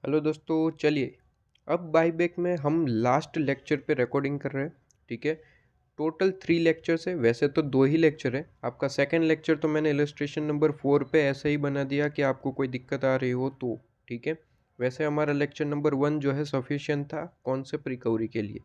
Hello दोस्तों, चलिए अब बाईबैक में हम लास्ट लेक्चर पे रिकॉर्डिंग कर रहे हैं। ठीक है। टोटल 3 लेक्चर्स है, वैसे तो 2 ही लेक्चर है। आपका सेकंड लेक्चर तो मैंने इलस्ट्रेशन नंबर 4 पे ऐसे ही बना दिया कि आपको कोई दिक्कत आ रही हो तो। ठीक है। वैसे हमारा लेक्चर नंबर 1 जो है सफिशिएंट था कॉन्सेप्ट रिकवरी के लिए।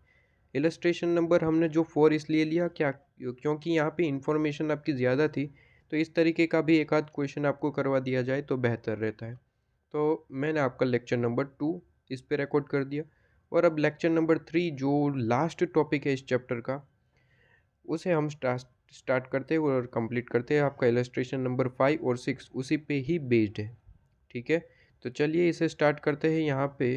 इलस्ट्रेशन नंबर हमने जो 4 इसलिए लिया क्या, क्योंकि यहाँ पे इंफॉर्मेशन आपकी ज़्यादा थी, तो इस तरीके का भी एक आध क्वेश्चन आपको करवा दिया जाए तो बेहतर रहता है। तो मैंने आपका लेक्चर नंबर 2 इस पे रिकॉर्ड कर दिया। और अब लेक्चर नंबर 3 जो लास्ट टॉपिक है इस चैप्टर का, उसे हम स्टार्ट करते हैं और कंप्लीट करते हैं। आपका इलस्ट्रेशन नंबर 5 और 6 उसी पे ही बेस्ड है। ठीक है। तो चलिए इसे स्टार्ट करते हैं। यहाँ पे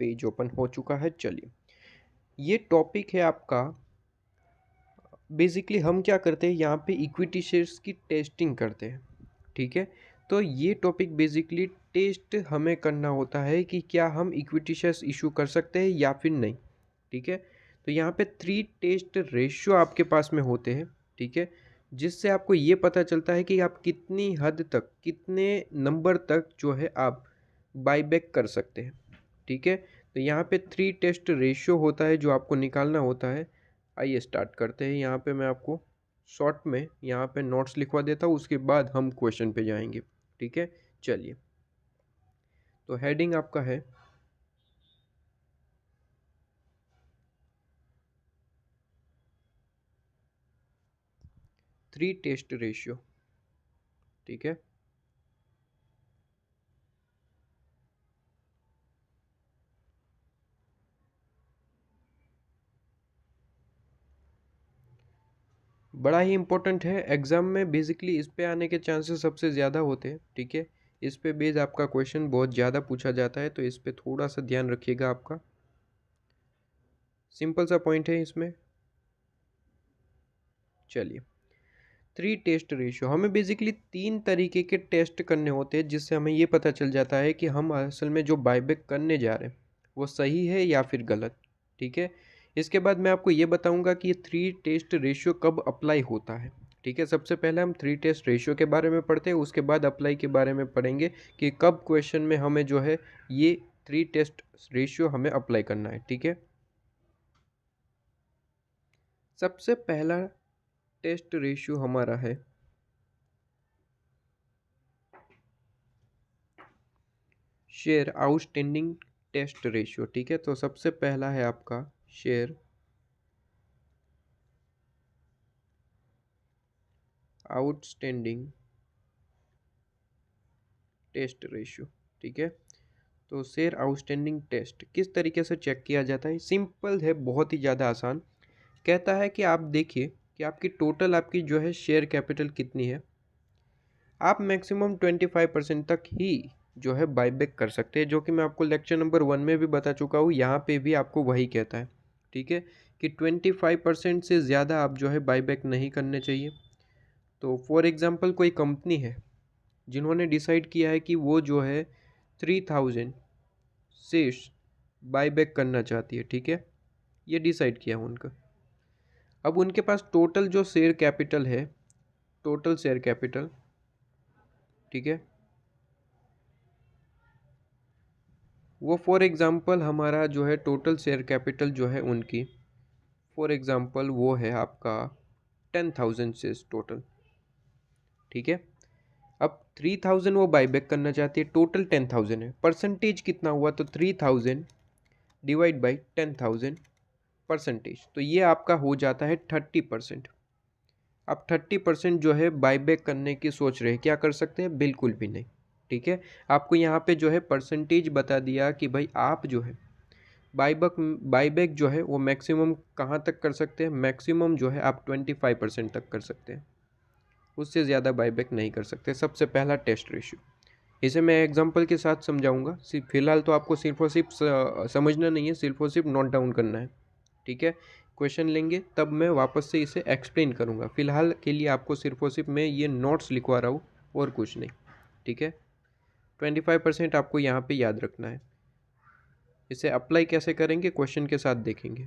पेज ओपन हो चुका है। चलिए, ये टॉपिक है आपका। बेसिकली हम क्या करते हैं यहाँ पे, इक्विटी शेयर्स की टेस्टिंग करते हैं। ठीक है। तो ये टॉपिक बेसिकली टेस्ट हमें करना होता है कि क्या हम इक्विटी शेयर्स इशू कर सकते हैं या फिर नहीं। ठीक है। तो यहाँ पे 3 टेस्ट रेशियो आपके पास में होते हैं। ठीक है। जिससे आपको ये पता चलता है कि आप कितनी हद तक, कितने नंबर तक जो है आप बाईबैक कर सकते हैं। ठीक है। तो यहाँ पे 3 टेस्ट रेशियो होता है जो आपको निकालना होता है। आइए स्टार्ट करते हैं। यहाँ पे मैं आपको शॉर्ट में यहाँ पे नोट्स लिखवा देता हूँ, उसके बाद हम क्वेश्चन पे जाएंगे। ठीक है। चलिए, तो हेडिंग आपका है 3 टेस्ट रेशियो। ठीक है। बड़ा ही इम्पोर्टेंट है एग्ज़ाम में। बेसिकली इस पे आने के चांसेस सबसे ज़्यादा होते हैं। ठीक है। इस पे बेस आपका क्वेश्चन बहुत ज़्यादा पूछा जाता है, तो इस पे थोड़ा सा ध्यान रखिएगा आपका। सिंपल सा पॉइंट है इसमें। चलिए, 3 टेस्ट रेशियो हमें बेसिकली 3 तरीके के टेस्ट करने होते हैं, जिससे हमें ये पता चल जाता है कि हम असल में जो बायबैक करने जा रहे हैं वो सही है या फिर गलत। ठीक है। इसके बाद मैं आपको ये बताऊंगा कि ये 3 टेस्ट रेशियो कब अप्लाई होता है। ठीक है। सबसे पहले हम 3 टेस्ट रेशियो के बारे में पढ़ते हैं, उसके बाद अप्लाई के बारे में पढ़ेंगे कि कब क्वेश्चन में हमें जो है ये 3 टेस्ट रेशियो हमें अप्लाई करना है। ठीक है। सबसे पहला टेस्ट रेशियो हमारा है शेयर आउटस्टैंडिंग टेस्ट रेशियो। ठीक है। तो सबसे पहला है आपका शेयर आउटस्टैंडिंग टेस्ट रेशियो। ठीक है। तो शेयर आउटस्टैंडिंग टेस्ट किस तरीके से चेक किया जाता है, सिंपल है, बहुत ही ज़्यादा आसान। कहता है कि आप देखिए कि आपकी टोटल आपकी जो है शेयर कैपिटल कितनी है। आप मैक्सिमम 25% तक ही जो है बाईबैक कर सकते हैं, जो कि मैं आपको लेक्चर नंबर 1 में भी बता चुका हूँ। यहाँ पे भी आपको वही कहता है। ठीक है। कि 25% से ज़्यादा आप जो है बाईबैक नहीं करने चाहिए। तो फॉर एग्ज़ाम्पल कोई कंपनी है जिन्होंने डिसाइड किया है कि वो जो है 3000 शेयर्स बाईबैक करना चाहती है। ठीक है। ये डिसाइड किया है उनका। अब उनके पास टोटल जो शेयर कैपिटल है, टोटल शेयर कैपिटल, ठीक है, वो फॉर एग्ज़ाम्पल हमारा जो है टोटल शेयर कैपिटल जो है उनकी, फॉर एग्ज़ाम्पल वो है आपका 10,000 शेयर्स टोटल। ठीक है। अब 3,000 वो बाईबैक करना चाहती है, टोटल 10,000 है। परसेंटेज कितना हुआ, तो 3,000 डिवाइड बाई 10,000 परसेंटेज, तो ये आपका हो जाता है 30%। आप 30% जो है बाईबैक करने की सोच रहे हैं, क्या कर सकते हैं, बिल्कुल भी नहीं। ठीक है। आपको यहाँ पे जो है परसेंटेज बता दिया कि भाई आप जो है बाईबैक बाईबैक जो है वो मैक्सिमम कहाँ तक कर सकते हैं, मैक्सिमम जो है आप 25% तक कर सकते हैं, उससे ज़्यादा बाईबैक नहीं कर सकते। सबसे पहला टेस्ट रेशियो, इसे मैं एग्जांपल के साथ समझाऊंगा। सिर्फ फिलहाल तो आपको सिर्फ और सिर्फ समझना नहीं है, सिर्फ और सिर्फ नोट डाउन करना है। ठीक है। क्वेश्चन लेंगे तब मैं वापस से इसे एक्सप्लेन करूंगा। फिलहाल के लिए आपको सिर्फ और सिर्फ मैं ये नोट्स लिखवा रहा हूँ और कुछ नहीं। ठीक है। 25% आपको यहाँ पे याद रखना है। इसे अप्लाई कैसे करेंगे क्वेश्चन के साथ देखेंगे।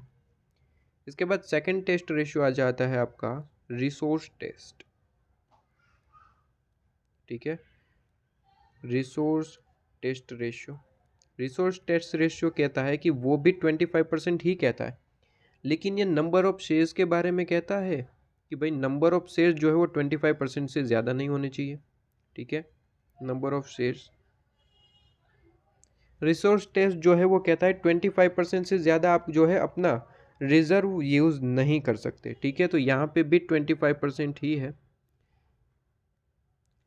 इसके बाद सेकंड टेस्ट रेशियो आ जाता है आपका रिसोर्स टेस्ट। ठीक है। Resource test ratio. Resource test ratio कहता है कि वो भी 25% ही कहता है, लेकिन ये नंबर ऑफ शेयर्स के बारे में कहता है कि भाई नंबर ऑफ शेयर्स जो है वो 25% से ज़्यादा नहीं होने चाहिए। ठीक है, number of shares. Resource test जो है वो कहता है 25% से ज़्यादा आप जो है अपना रिजर्व यूज़ नहीं कर सकते। ठीक है, तो यहाँ पे भी 25% ही है,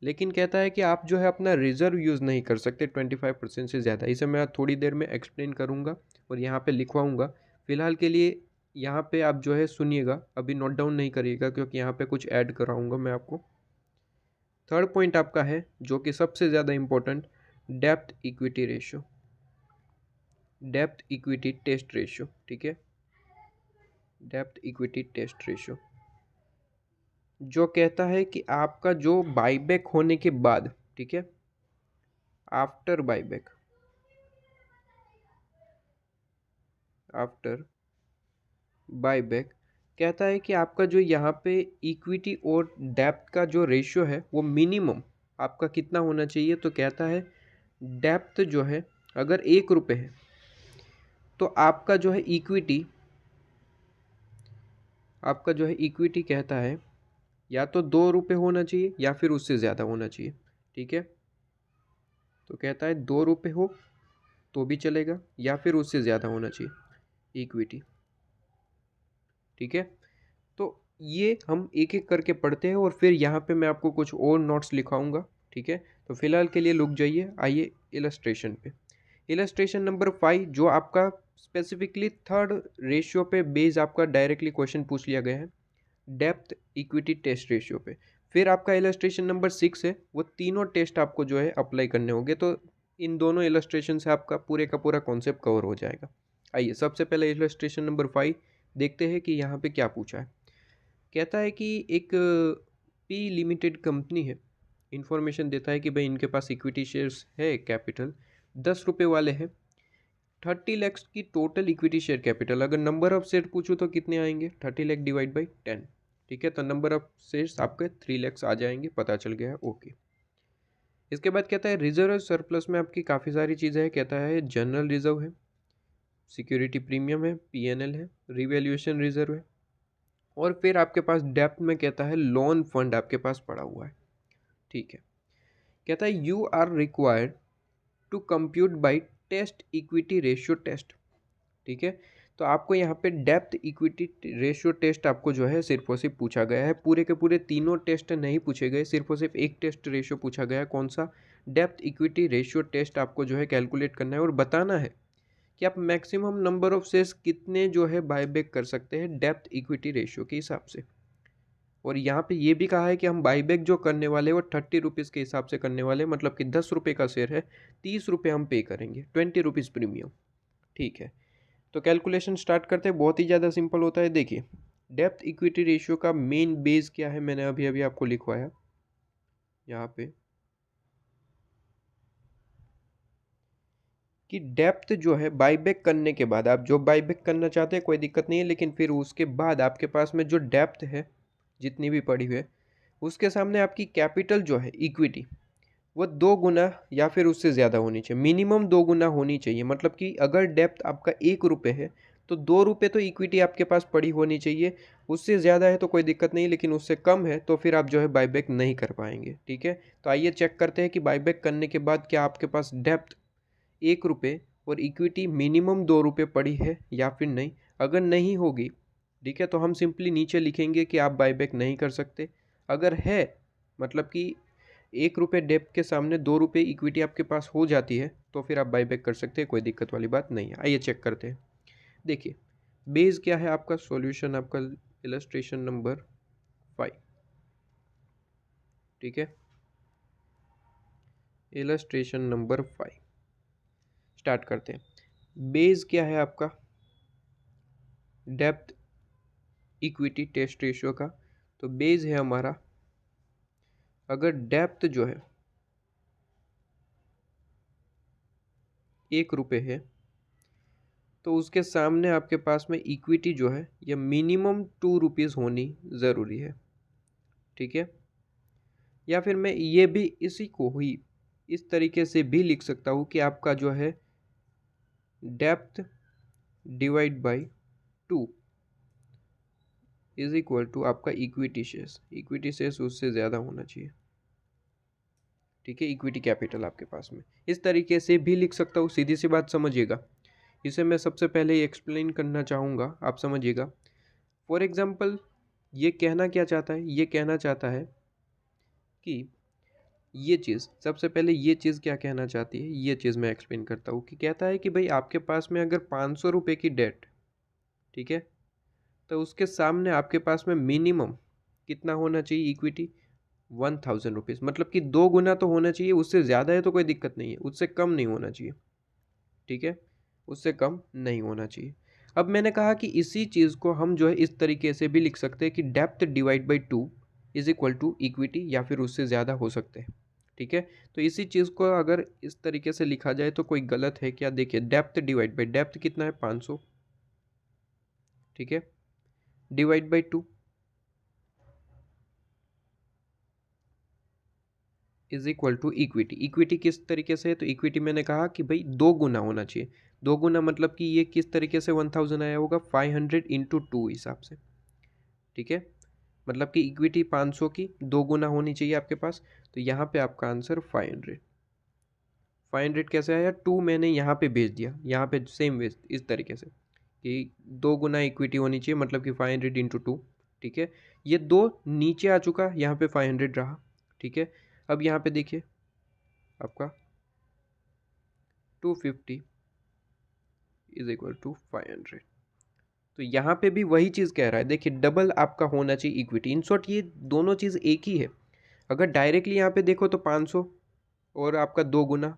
लेकिन कहता है कि आप जो है अपना रिजर्व यूज़ नहीं कर सकते 25% से ज़्यादा। इसे मैं थोड़ी देर में एक्सप्लेन करूँगा और यहाँ पे लिखवाऊँगा। फिलहाल के लिए यहाँ पे आप जो है सुनिएगा, अभी नोट डाउन नहीं करिएगा क्योंकि यहाँ पे कुछ ऐड कराऊँगा मैं आपको। थर्ड पॉइंट आपका है जो कि सबसे ज़्यादा important, depth equity ratio, depth equity test ratio. ठीक है, डेप्थ इक्विटी टेस्ट रेशियो जो कहता है कि आपका जो बाईबैक होने के बाद, ठीक है, आफ्टर बाईबैक, आफ्टर बाईबैक कहता है कि आपका जो यहाँ पे इक्विटी और डेप्थ का जो रेशियो है वो मिनिमम आपका कितना होना चाहिए। तो कहता है डेप्थ जो है अगर 1 रुपये है तो आपका जो है इक्विटी, आपका जो है इक्विटी कहता है या तो 2 रुपये होना चाहिए या फिर उससे ज़्यादा होना चाहिए। ठीक है, तो कहता है 2 रुपये हो तो भी चलेगा या फिर उससे ज़्यादा होना चाहिए इक्विटी। ठीक है, तो ये हम एक एक करके पढ़ते हैं और फिर यहाँ पे मैं आपको कुछ और नोट्स लिखाऊंगा। ठीक है, तो फिलहाल के लिए रुक जाइए, आइए इलस्ट्रेशन पे। इलस्ट्रेशन नंबर 5 जो आपका स्पेसिफिकली थर्ड रेशियो पे बेस आपका डायरेक्टली क्वेश्चन पूछ लिया गया है, डेप्थ इक्विटी टेस्ट रेशियो पे। फिर आपका इलस्ट्रेशन नंबर 6 है, वो तीनों टेस्ट आपको जो है अप्लाई करने होंगे। तो इन दोनों इलस्ट्रेशन से आपका पूरे का पूरा कॉन्सेप्ट कवर हो जाएगा। आइए सबसे पहले इलस्ट्रेशन नंबर 5 देखते हैं कि यहाँ पे क्या पूछा है। कहता है कि एक पी लिमिटेड कंपनी है, इंफॉर्मेशन देता है कि भाई इनके पास इक्विटी शेयर्स है, कैपिटल 10 रुपये वाले हैं, 30 लाख की टोटल इक्विटी शेयर कैपिटल। अगर नंबर ऑफ शेयर पूछूँ तो कितने आएंगे, 30 लाख डिवाइड बाई 10। ठीक है, तो नंबर ऑफ शेयर्स आपके 3 लाख आ जाएंगे, पता चल गया है। ओके, इसके बाद कहता है रिजर्व सरप्लस में आपकी काफ़ी सारी चीज़ें हैं। कहता है जनरल रिजर्व है, सिक्योरिटी प्रीमियम है, पीएनएल है, रिवैल्यूएशन रिजर्व है, और फिर आपके पास डेप्थ में कहता है लोन फंड आपके पास पड़ा हुआ है। ठीक है, कहता है you are required to compute buy test equity ratio test. ठीक है, तो आपको यहाँ पे डेप्थ इक्विटी रेशियो टेस्ट आपको जो है सिर्फ और सिर्फ पूछा गया है। पूरे के पूरे तीनों टेस्ट नहीं पूछे गए, सिर्फ और सिर्फ एक टेस्ट रेशियो पूछा गया है। कौन सा, डेप्थ इक्विटी रेशियो टेस्ट आपको जो है कैलकुलेट करना है और बताना है कि आप मैक्सिमम नंबर ऑफ शेयर्स कितने जो है बायबैक कर सकते हैं डेप्थ इक्विटी रेशियो के हिसाब से। और यहाँ पे ये भी कहा है कि हम बाईबैक जो करने वाले हैं वो 30 रुपीज़ के हिसाब से करने वाले हैं, मतलब कि 10 रुपये का शेयर है, 30 रुपये हम पे करेंगे, 20 रुपीज़ प्रीमियम। ठीक है, तो कैलकुलेशन स्टार्ट करते हैं, बहुत ही ज़्यादा सिंपल होता है। देखिए डेप्थ इक्विटी रेशियो का मेन बेस क्या है, मैंने अभी अभी आपको लिखवाया यहाँ पे कि डेप्थ जो है बाईबैक करने के बाद, आप जो बाईबैक करना चाहते हैं कोई दिक्कत नहीं है, लेकिन फिर उसके बाद आपके पास में जो डेप्थ है जितनी भी पड़ी हुई है उसके सामने आपकी कैपिटल जो है इक्विटी वो 2 गुना या फिर उससे ज़्यादा होनी चाहिए, मिनिमम 2 गुना होनी चाहिए। मतलब कि अगर डेप्थ आपका 1 रुपये है तो 2 रुपये तो इक्विटी आपके पास पड़ी होनी चाहिए। उससे ज़्यादा है तो कोई दिक्कत नहीं, लेकिन उससे कम है तो फिर आप जो है बाईबैक नहीं कर पाएंगे। ठीक है, तो आइए चेक करते हैं कि बाईबैक करने के बाद क्या आपके पास डेप्थ 1 रुपये और इक्विटी मिनिमम 2 रुपये पड़ी है या फिर नहीं। अगर नहीं होगी, ठीक है, तो हम सिंपली नीचे लिखेंगे कि आप बाईबैक नहीं कर सकते। अगर है, मतलब कि 1 रुपये डेप्थ के सामने 2 रुपये इक्विटी आपके पास हो जाती है तो फिर आप बाईबैक कर सकते हैं, कोई दिक्कत वाली बात नहीं है। आइए चेक करते हैं। देखिए बेस क्या है आपका, सॉल्यूशन आपका इलस्ट्रेशन नंबर 5। ठीक है, इलस्ट्रेशन नंबर 5 स्टार्ट करते हैं। बेस क्या है आपका डेप्थ इक्विटी टेस्ट रेशियो का, तो बेस है हमारा, अगर डेप्थ जो है 1 रुपये है तो उसके सामने आपके पास में इक्विटी जो है ये मिनिमम 2 रुपीज़ होनी ज़रूरी है। ठीक है, या फिर मैं ये भी इसी को ही इस तरीके से भी लिख सकता हूँ कि आपका जो है depth divide by 2 is equal to आपका इक्विटी शेयर्स उससे ज़्यादा होना चाहिए, ठीक है, इक्विटी कैपिटल आपके पास में। इस तरीके से भी लिख सकता हूँ, सीधी सी बात समझिएगा। इसे मैं सबसे पहले ही एक्सप्लेन करना चाहूँगा, आप समझिएगा। फॉर एग्जाम्पल ये कहना क्या चाहता है, ये कहना चाहता है कि ये चीज़, सबसे पहले ये चीज़ क्या कहना चाहती है, ये चीज़ मैं एक्सप्लेन करता हूँ कि कहता है कि भाई आपके पास में अगर 500 रुपये की डेट, ठीक है, तो उसके सामने आपके पास में मिनिमम कितना होना चाहिए इक्विटी, 1000 रुपीज़, मतलब कि 2 गुना तो होना चाहिए। उससे ज़्यादा है तो कोई दिक्कत नहीं है, उससे कम नहीं होना चाहिए, ठीक है, उससे कम नहीं होना चाहिए। अब मैंने कहा कि इसी चीज़ को हम जो है इस तरीके से भी लिख सकते हैं कि depth divide by 2 is equal to equity, या फिर उससे ज़्यादा हो सकते हैं, ठीक है। तो इसी चीज़ को अगर इस तरीके से लिखा जाए तो कोई गलत है क्या? देखिए, डेप्थ डिवाइड बाई, डेप्थ कितना है 500, ठीक है, divide by 2 is equal to equity. Equity किस तरीके से है? तो इक्विटी मैंने कहा कि भाई 2 गुना होना चाहिए। 2 गुना मतलब कि ये किस तरीके से 1000 आया होगा, 500 इंटू 2 हिसाब से, ठीक है, मतलब कि इक्विटी 500 की 2 गुना होनी चाहिए आपके पास। तो यहाँ पे आपका आंसर 500। 500 कैसे आया? 2 मैंने यहाँ पे भेज दिया, यहाँ पे सेम वे इस तरीके से कि 2 गुना इक्विटी होनी चाहिए, मतलब कि 500 इंटू 2, ठीक है। ये 2 नीचे आ चुका, यहाँ पे 500 रहा, ठीक है। अब यहाँ पे देखिए आपका 250 इज इक्वल टू 500। तो यहाँ पे भी वही चीज़ कह रहा है, देखिए डबल आपका होना चाहिए इक्विटी। इन शॉर्ट ये दोनों चीज़ एक ही है। अगर डायरेक्टली यहाँ पे देखो तो 500 और आपका 2 गुना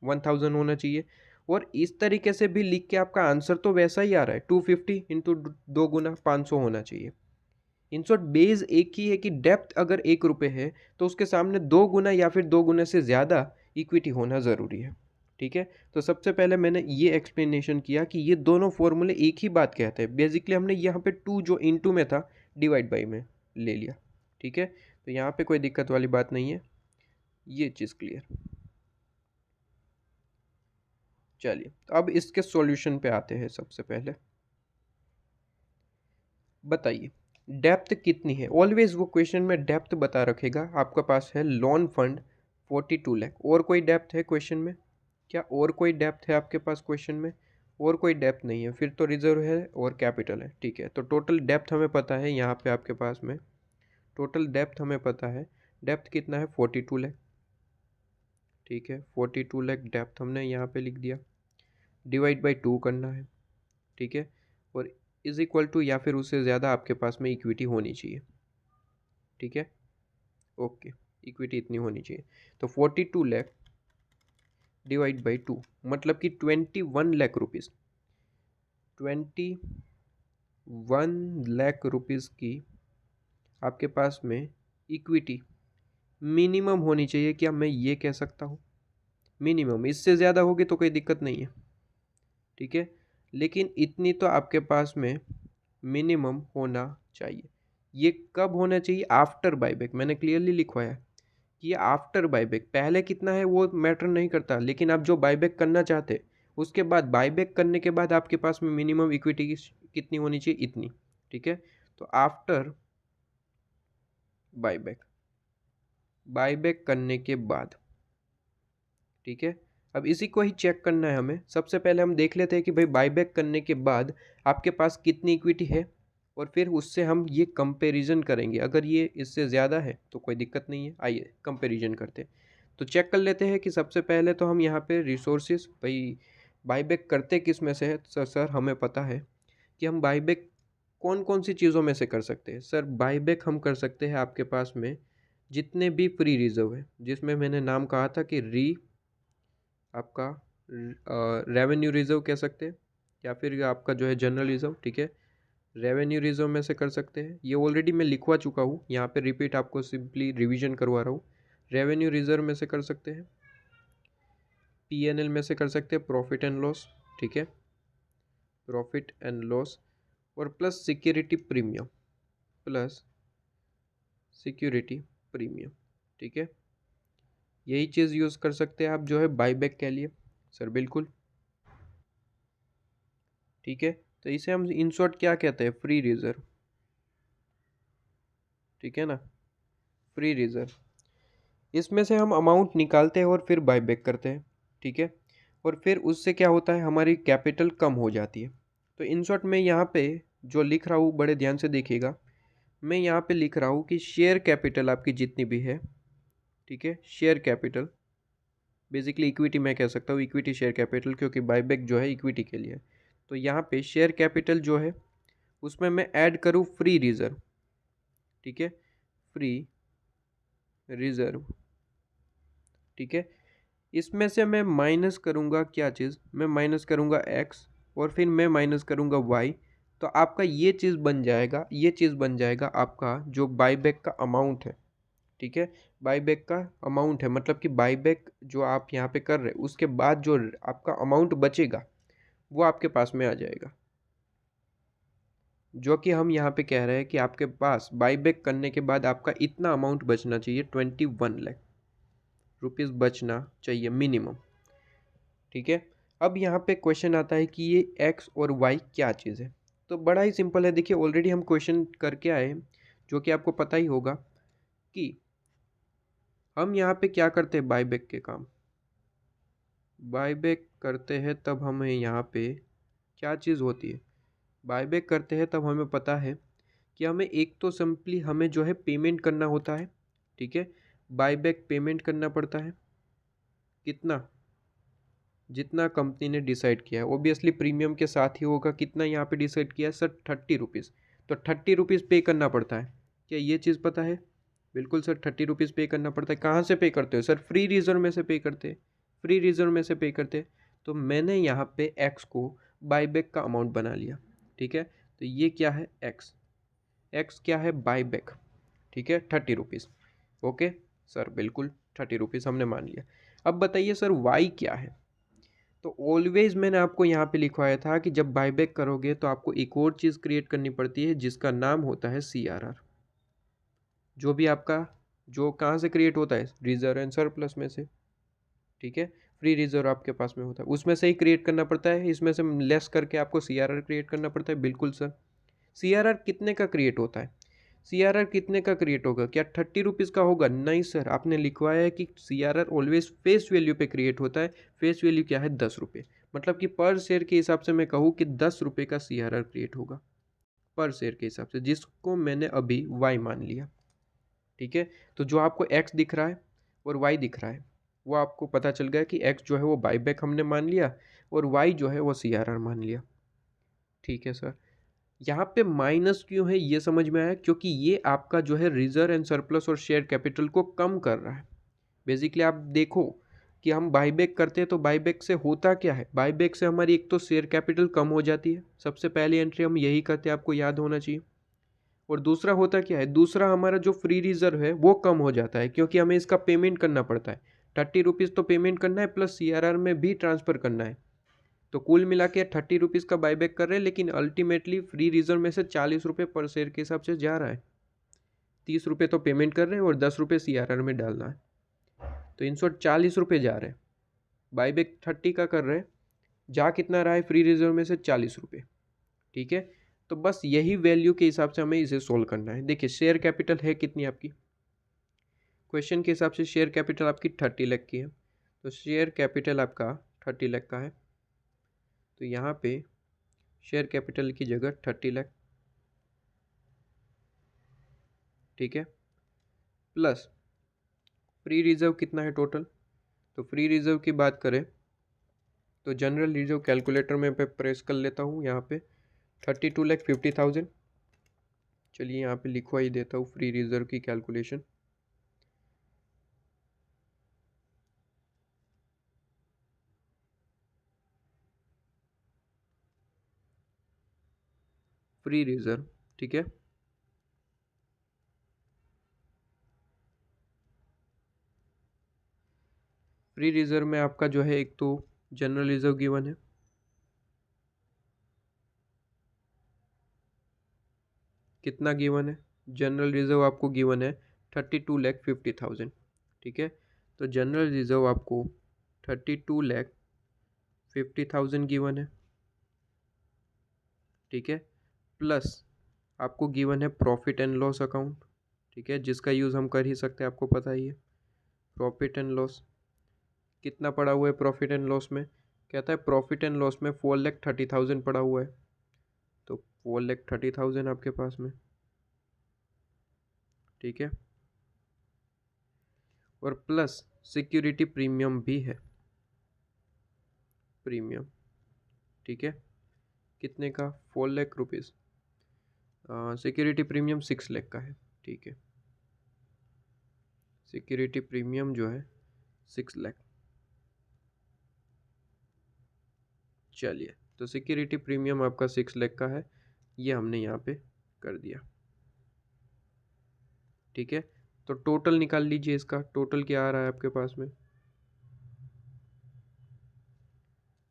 1000 होना चाहिए, और इस तरीके से भी लिख के आपका आंसर तो वैसा ही आ रहा है, 250 इंटू 2 गुना 500 होना चाहिए। इन शॉर्ट बेस एक ही है कि डेप्थ अगर 1 रुपये है तो उसके सामने 2 गुना या फिर 2 गुना से ज़्यादा इक्विटी होना ज़रूरी है, ठीक है। तो सबसे पहले मैंने ये एक्सप्लेनेशन किया कि ये दोनों फॉर्मूले एक ही बात कहते हैं। बेसिकली हमने यहाँ पे 2 जो इनटू में था डिवाइड बाई में ले लिया, ठीक है। तो यहाँ पे कोई दिक्कत वाली बात नहीं है, ये चीज़ क्लियर। चलिए, तो अब इसके सॉल्यूशन पे आते हैं। सबसे पहले बताइए डेप्थ कितनी है। ऑलवेज वो क्वेश्चन में डेप्थ बता रखेगा। आपके पास है लोन फंड 42 लाख, और कोई डेप्थ है क्वेश्चन में क्या? और कोई डेप्थ है आपके पास क्वेश्चन में? और कोई डेप्थ नहीं है, फिर तो रिजर्व है और कैपिटल है, ठीक है। तो टोटल डेप्थ हमें पता है, यहाँ पे आपके पास में टोटल डेप्थ हमें पता है। डेप्थ कितना है? 42 लाख, ठीक है। 42 लाख डेप्थ हमने यहाँ पे लिख दिया, डिवाइड बाई 2 करना है, ठीक है, और इज इक्वल टू या फिर उससे ज़्यादा आपके पास में इक्विटी होनी चाहिए, ठीक है, ओके। इक्विटी इतनी होनी चाहिए, तो 42 लाख डिवाइड बाई 2 मतलब कि 21 लाख रुपीज़। 21 लाख रुपीज़ की आपके पास में इक्विटी मिनिमम होनी चाहिए, क्या मैं ये कह सकता हूँ? मिनिमम, इससे ज़्यादा होगी तो कोई दिक्कत नहीं है, ठीक है, लेकिन इतनी तो आपके पास में मिनिमम होना चाहिए। ये कब होना चाहिए? After buyback. मैंने क्लियरली लिखवाया कि ये आफ्टर बायबैक। पहले कितना है वो मैटर नहीं करता, लेकिन आप जो बायबैक करना चाहते उसके बाद, बायबैक करने के बाद आपके पास में मिनिमम इक्विटी कितनी होनी चाहिए? इतनी, ठीक है। तो आफ्टर बायबैक, बायबैक करने के बाद, ठीक है। अब इसी को ही चेक करना है हमें। सबसे पहले हम देख लेते हैं कि भाई बायबैक करने के बाद आपके पास कितनी इक्विटी है, और फिर उससे हम ये कंपैरिजन करेंगे। अगर ये इससे ज़्यादा है तो कोई दिक्कत नहीं है, आइए कंपैरिजन करते हैं। तो चेक कर लेते हैं कि सबसे पहले तो हम यहाँ पे रिसोर्सेज, भाई बायबैक करते किस में से है? सर हमें पता है कि हम बायबैक कौन कौन सी चीज़ों में से कर सकते हैं। सर बायबैक हम कर सकते हैं आपके पास में जितने भी फ्री रिजर्व है, जिसमें मैंने नाम कहा था कि आपका रेवेन्यू रिजर्व कह सकते हैं, या फिर आपका जो है जनरल रिजर्व, ठीक है। रेवेन्यू रिजर्व में से कर सकते हैं, ये ऑलरेडी मैं लिखवा चुका हूँ, यहाँ पे रिपीट आपको सिंपली रिवीजन करवा रहा हूँ। रेवेन्यू रिजर्व में से कर सकते हैं, पीएनएल में से कर सकते हैं, प्रॉफिट एंड लॉस, ठीक है, प्रॉफिट एंड लॉस, और plus security premium, plus security premium, ठीक है। यही चीज़ यूज़ कर सकते हैं आप जो है बाईबैक के लिए। सर बिल्कुल, ठीक है। तो इसे हम इन शॉर्ट क्या कहते हैं, फ्री रिजर्व, ठीक है ना, फ्री रिजर्व। इसमें से हम अमाउंट निकालते हैं और फिर बाईबैक करते हैं, ठीक है। और फिर उससे क्या होता है, हमारी कैपिटल कम हो जाती है। तो इन शॉर्ट मैं यहाँ पे जो लिख रहा हूँ बड़े ध्यान से देखिएगा, मैं यहाँ पे लिख रहा हूँ कि शेयर कैपिटल आपकी जितनी भी है, ठीक है, शेयर कैपिटल, बेसिकली इक्विटी मैं कह सकता हूँ, इक्विटी शेयर कैपिटल, क्योंकि बाईबैक जो है इक्विटी के लिए। तो यहाँ पे शेयर कैपिटल जो है उसमें मैं ऐड करूँ फ्री रिजर्व, ठीक है, फ्री रिजर्व, ठीक है। इसमें से मैं माइनस करूँगा क्या चीज़, मैं माइनस करूँगा एक्स और फिर मैं माइनस करूँगा वाई। तो आपका ये चीज़ बन जाएगा, ये चीज़ बन जाएगा आपका जो बाईबैक का अमाउंट है, ठीक है। बाईबैक का अमाउंट है, मतलब कि बाईबैक जो आप यहाँ पे कर रहे हैं उसके बाद जो आपका अमाउंट बचेगा वो आपके पास में आ जाएगा, जो कि हम यहाँ पे कह रहे हैं कि आपके पास बाईबैक करने के बाद आपका इतना अमाउंट बचना चाहिए, 21 लाख रुपीज़ बचना चाहिए मिनिमम, ठीक है। अब यहाँ पे क्वेश्चन आता है कि ये एक्स और वाई क्या चीज़ है। तो बड़ा ही सिंपल है, देखिए ऑलरेडी हम क्वेश्चन करके आए हैं, जो कि आपको पता ही होगा कि हम यहाँ पे क्या करते हैं, बाईबैक के काम, बाईबैक करते हैं तब हमें यहाँ पे क्या चीज़ होती है, बाईबैक करते हैं तब हमें पता है कि हमें एक तो सिंपली हमें जो है पेमेंट करना होता है, ठीक है। बाईबैक पेमेंट करना पड़ता है, कितना, जितना कंपनी ने डिसाइड किया है, ओबियसली प्रीमियम के साथ ही होगा। कितना यहाँ पे डिसाइड किया है सर, 30 रुपीज़। तो 30 रुपीज़ पे करना पड़ता है, क्या ये चीज़ पता है? बिल्कुल सर, 30 रुपीज़ पे करना पड़ता है। कहाँ से पे करते हो सर? फ्री रिजर्व में से पे करते हैं, फ्री रिजर्व में से पे करते हैं। तो मैंने यहाँ पे एक्स को बाईबैक का अमाउंट बना लिया, ठीक है। तो ये क्या है, एक्स, एक्स क्या है, बाईबैक, ठीक है, 30 रुपीज़। ओके सर, बिल्कुल 30 रुपीज़ हमने मान लिया। अब बताइए सर वाई क्या है। तो ऑलवेज मैंने आपको यहाँ पे लिखवाया था कि जब बाईबैक करोगे तो आपको एक और चीज़ क्रिएट करनी पड़ती है जिसका नाम होता है CRR, जो भी आपका जो कहाँ से क्रिएट होता है, रिजर्व एंड सरप्लस में से, ठीक है। फ्री रिजर्व आपके पास में होता है, उसमें से ही क्रिएट करना पड़ता है, इसमें से लेस करके आपको CRR क्रिएट करना पड़ता है। बिल्कुल सर, CRR कितने का क्रिएट होता है, CRR कितने का क्रिएट होगा, क्या 30 रुपीज़ का होगा? नहीं सर, आपने लिखवाया है कि CRR ऑलवेज फेस वैल्यू पे क्रिएट होता है। फेस वैल्यू क्या है, 10 रुपये, मतलब कि पर शेयर के हिसाब से मैं कहूँ कि 10 रुपये का CRR क्रिएट होगा पर शेयर के हिसाब से, जिसको मैंने अभी वाई मान लिया, ठीक है। तो जो आपको एक्स दिख रहा है और वाई दिख रहा है, वो आपको पता चल गया कि एक्स जो है वो बाईबैक हमने मान लिया और वाई जो है वो CRR मान लिया, ठीक है सर। यहाँ पे माइनस क्यों है ये समझ में आया, क्योंकि ये आपका जो है रिजर्व एंड सरप्लस और शेयर कैपिटल को कम कर रहा है। बेसिकली आप देखो कि हम बाईबैक करते हैं तो बाईबैक से होता क्या है, बाईबैक से हमारी एक तो शेयर कैपिटल कम हो जाती है, सबसे पहली एंट्री हम यही करते हैं, आपको याद होना चाहिए। और दूसरा होता क्या है, दूसरा हमारा जो फ्री रिजर्व है वो कम हो जाता है, क्योंकि हमें इसका पेमेंट करना पड़ता है। 30 रुपीज़ तो पेमेंट करना है प्लस CRR में भी ट्रांसफ़र करना है। तो कुल मिला के 30 रुपीज़ का बाईबैक कर रहे हैं, लेकिन अल्टीमेटली फ्री रिजर्व में से 40 रुपये पर शेयर के हिसाब से जा रहा है। 30 रुपये तो पेमेंट कर रहे हैं और 10 रुपये CRR में डालना है, तो इन शॉर्ट 40 रुपये जा रहे हैं। बाईबैक 30 का कर रहे हैं, जा कितना रहा है फ्री रिजर्व में से, 40 रुपये, ठीक है। तो बस यही वैल्यू के हिसाब से हमें इसे सोल्व करना है। देखिए शेयर कैपिटल है कितनी आपकी, क्वेश्चन के हिसाब से शेयर कैपिटल आपकी 30 लाख की है, तो शेयर कैपिटल आपका 30 लाख का है। तो यहाँ पे शेयर कैपिटल की जगह 30 लाख, ठीक है, प्लस फ्री रिजर्व कितना है टोटल। तो फ्री रिजर्व की बात करें तो जनरल रिजर्व कैलकुलेटर में पे प्रेस कर लेता हूँ यहाँ पे, 32,50,000। चलिए यहाँ पे लिखवा ही देता हूँ फ्री रिजर्व की कैलकुलेशन। फ्री रिजर्व, ठीक है, फ्री रिजर्व में आपका जो है एक तो जनरल रिजर्व गिवन है, कितना गिवन है, जनरल रिजर्व आपको गिवन है 32,50,000, ठीक है। तो जनरल रिजर्व आपको 32,50,000 गिवन है, ठीक है। प्लस आपको गिवन है प्रॉफिट एंड लॉस अकाउंट, ठीक है, जिसका यूज़ हम कर ही सकते हैं, आपको पता ही है। प्रॉफिट एंड लॉस कितना पड़ा हुआ है प्रॉफिट एंड लॉस में, कहता है प्रॉफिट एंड लॉस में 4,30,000 पड़ा हुआ है, तो 4,30,000 आपके पास में, ठीक है। और प्लस सिक्योरिटी प्रीमियम भी है, प्रीमियम, ठीक है, कितने का, 4,00,000 रुपीज़। सिक्योरिटी प्रीमियम 6,00,000 का है, ठीक है। सिक्योरिटी प्रीमियम जो है 6,00,000। चलिए, तो सिक्योरिटी प्रीमियम आपका 6,00,000 का है, ये हमने यहाँ पे कर दिया, ठीक है। तो टोटल निकाल लीजिए, इसका टोटल क्या आ रहा है आपके पास में,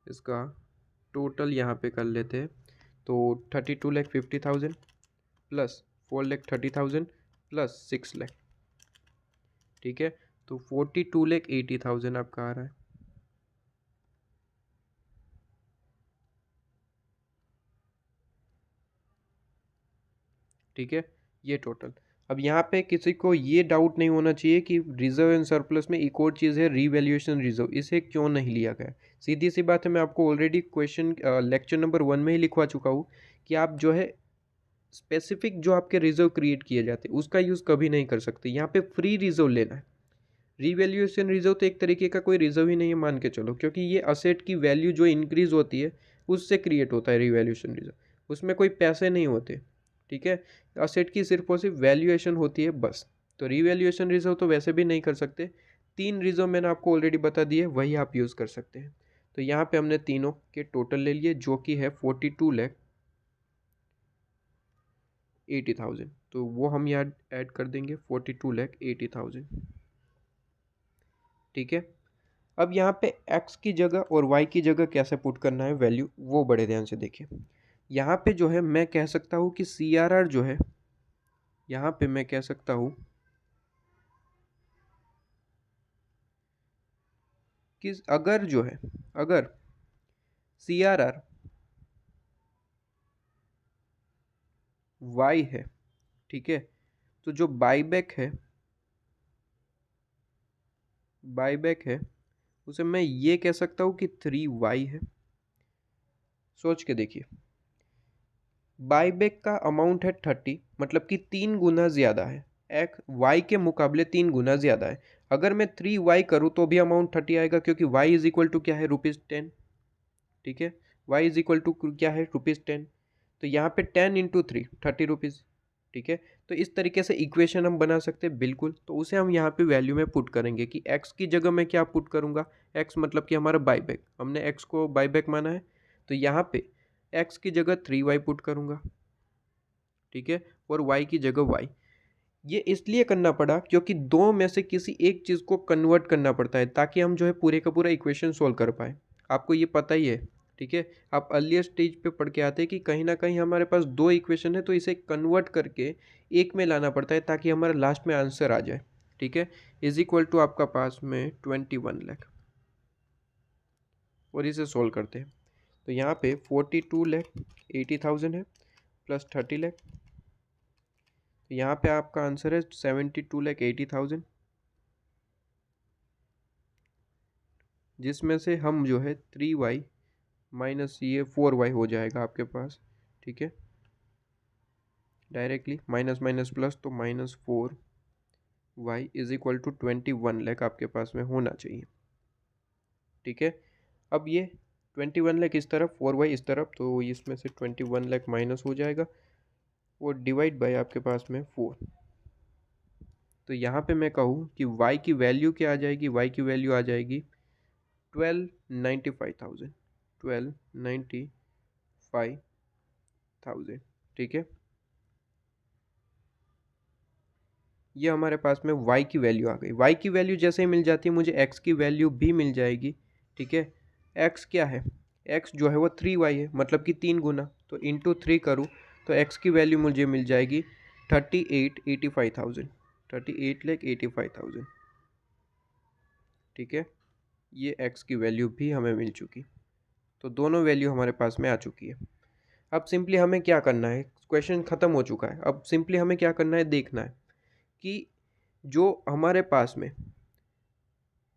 इसका टोटल यहाँ पे कर लेते हैं। तो 32,50,000 प्लस 4,30,000 प्लस 6,00,000, ठीक है। तो 42,80,000 आपका आ रहा है, ठीक है, ये टोटल। अब यहाँ पे किसी को ये डाउट नहीं होना चाहिए कि रिजर्व एंड सरप्लस में एक और चीज़ है रीवैल्यूएशन रिजर्व, इसे क्यों नहीं लिया गया। सीधी सी बात है, मैं आपको ऑलरेडी क्वेश्चन लेक्चर नंबर 1 में ही लिखवा चुका हूँ कि आप जो है स्पेसिफिक जो आपके रिजर्व क्रिएट किए जाते हैं उसका यूज़ कभी नहीं कर सकते। यहाँ पे फ्री रिजर्व लेना है। रीवैल्यूएशन रिजर्व तो एक तरीके का कोई रिजर्व ही नहीं है, मान के चलो, क्योंकि ये असेट की वैल्यू जो इंक्रीज होती है उससे क्रिएट होता है रीवैल्यूएशन रिजर्व, उसमें कोई पैसे नहीं होते, ठीक है। असेट की सिर्फ और सिर्फ वैल्यूएशन होती है बस। तो रीवैल्यूएशन रिजर्व तो वैसे भी नहीं कर सकते। 3 रिजर्व मैंने आपको ऑलरेडी बता दिए, वही आप यूज़ कर सकते हैं। तो यहाँ पे हमने तीनों के टोटल ले लिए, जो कि है 42,80,000। तो वो हम यहाँ ऐड कर देंगे 42,80,000, ठीक है। अब यहाँ पे x की जगह और y की जगह कैसे पुट करना है वैल्यू, वो बड़े ध्यान से देखिए। यहाँ पे जो है मैं कह सकता हूँ कि CRR जो है, यहाँ पे मैं कह सकता हूँ कि अगर जो है, अगर CRR y है, ठीक है, तो जो बाईबैक है उसे मैं ये कह सकता हूँ कि 3y है। सोच के देखिए, बाईबैक का अमाउंट है 30, मतलब कि 3 गुना ज़्यादा है, एक्स वाई के मुकाबले 3 गुना ज़्यादा है। अगर मैं 3y करूँ तो भी अमाउंट 30 आएगा, क्योंकि y इज इक्वल टू क्या है, ₹10, ठीक है। y इज इक्वल टू क्या है, ₹10। तो यहाँ पे 10 × 3 ₹30, ठीक है। तो इस तरीके से इक्वेशन हम बना सकते हैं बिल्कुल। तो उसे हम यहाँ पे वैल्यू में पुट करेंगे कि x की जगह मैं क्या पुट करूँगा, x मतलब कि हमारा बाईबैक, हमने x को बाईबैक माना है, तो यहाँ पे x की जगह 3y पुट करूँगा, ठीक है, और y की जगह y। ये इसलिए करना पड़ा क्योंकि दो में से किसी एक चीज़ को कन्वर्ट करना पड़ता है, ताकि हम जो है पूरे का पूरा इक्वेशन सोल्व कर पाए। आपको ये पता ही है, ठीक है। आप अर्लियर स्टेज पे पढ़ के आते हैं कि कहीं ना कहीं हमारे पास दो इक्वेशन है, तो इसे कन्वर्ट करके एक में लाना पड़ता है ताकि हमारा लास्ट में आंसर आ जाए, ठीक है। इज इक्वल टू आपका पास में 21 लाख, और इसे सोल्व करते हैं। तो यहाँ पे 42,80,000 है प्लस 30 लाख, तो यहाँ पे आपका आंसर है 72,80,000, जिसमें से हम जो है 3y माइनस ये 4y हो जाएगा आपके पास, ठीक है। डायरेक्टली माइनस माइनस प्लस, तो -4y is equal to 21 lakh आपके पास में होना चाहिए, ठीक है। अब ये 21 लाख इस तरफ, 4y इस तरफ, तो इसमें से 21 लाख माइनस हो जाएगा और डिवाइड बाय आपके पास में 4। तो यहाँ पे मैं कहूँ कि y की वैल्यू क्या आ जाएगी, y की वैल्यू आ जाएगी 12,95,000, 12,95,000, ठीक है। ये हमारे पास में y की वैल्यू आ गई। y की वैल्यू जैसे ही मिल जाती है, मुझे x की वैल्यू भी मिल जाएगी, ठीक है। x क्या है, x जो है वो 3y है, मतलब कि 3 गुना, तो इंटू 3 करूँ तो x की वैल्यू मुझे मिल जाएगी 38,85,000, 38,85,000, ठीक है, ये x की वैल्यू भी हमें मिल चुकी, तो दोनों वैल्यू हमारे पास में आ चुकी है। अब सिंपली हमें क्या करना है, क्वेश्चन ख़त्म हो चुका है। अब सिंपली हमें क्या करना है, देखना है कि जो हमारे पास में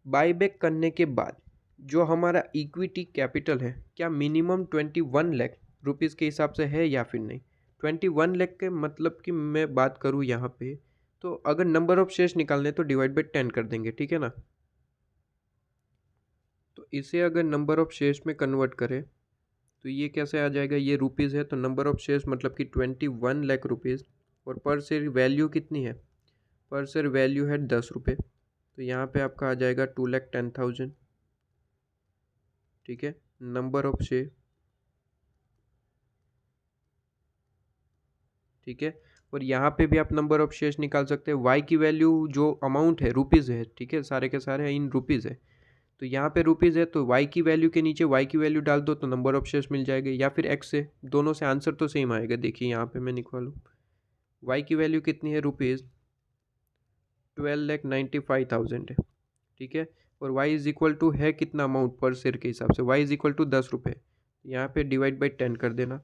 बाईबैक करने के बाद जो हमारा इक्विटी कैपिटल है, क्या मिनिमम 21 लाख रुपीज़ के हिसाब से है या फिर नहीं। 21 लाख के मतलब कि मैं बात करूँ यहाँ पे, तो अगर नंबर ऑफ शेयर्स निकालने तो डिवाइड बाई 10 कर देंगे, ठीक है ना। तो इसे अगर नंबर ऑफ शेयर्स में कन्वर्ट करें तो ये कैसे आ जाएगा, ये रुपीज़ है तो नंबर ऑफ शेयर्स मतलब कि 21 लाख रुपीज़, और पर शेयर वैल्यू कितनी है, पर शेयर वैल्यू है 10 रुपये, तो यहाँ पे आपका आ जाएगा 2,10,000, ठीक है। नंबर ऑफ शेयर, ठीक है, और यहाँ पे भी आप नंबर ऑफ शेयर्स निकाल सकते हैं। वाई की वैल्यू जो अमाउंट है रुपीज़ है, ठीक है, सारे के सारे इन रुपीज़ है, तो यहाँ पे रुपीज़ है तो वाई की वैल्यू के नीचे वाई की वैल्यू डाल दो तो नंबर ऑफ शेयर्स मिल जाएगा, या फिर एक्स से, दोनों से आंसर तो सेम आएगा। देखिए यहाँ पे मैं निकालूँ, वाई की वैल्यू कितनी है, रुपीज़ 12,95,000 है, ठीक है, और y इज इक्वल टू है कितना अमाउंट पर शेयर के हिसाब से, y इज इक्वल टू 10 रुपये, यहाँ पे डिवाइड बाई 10 कर देना,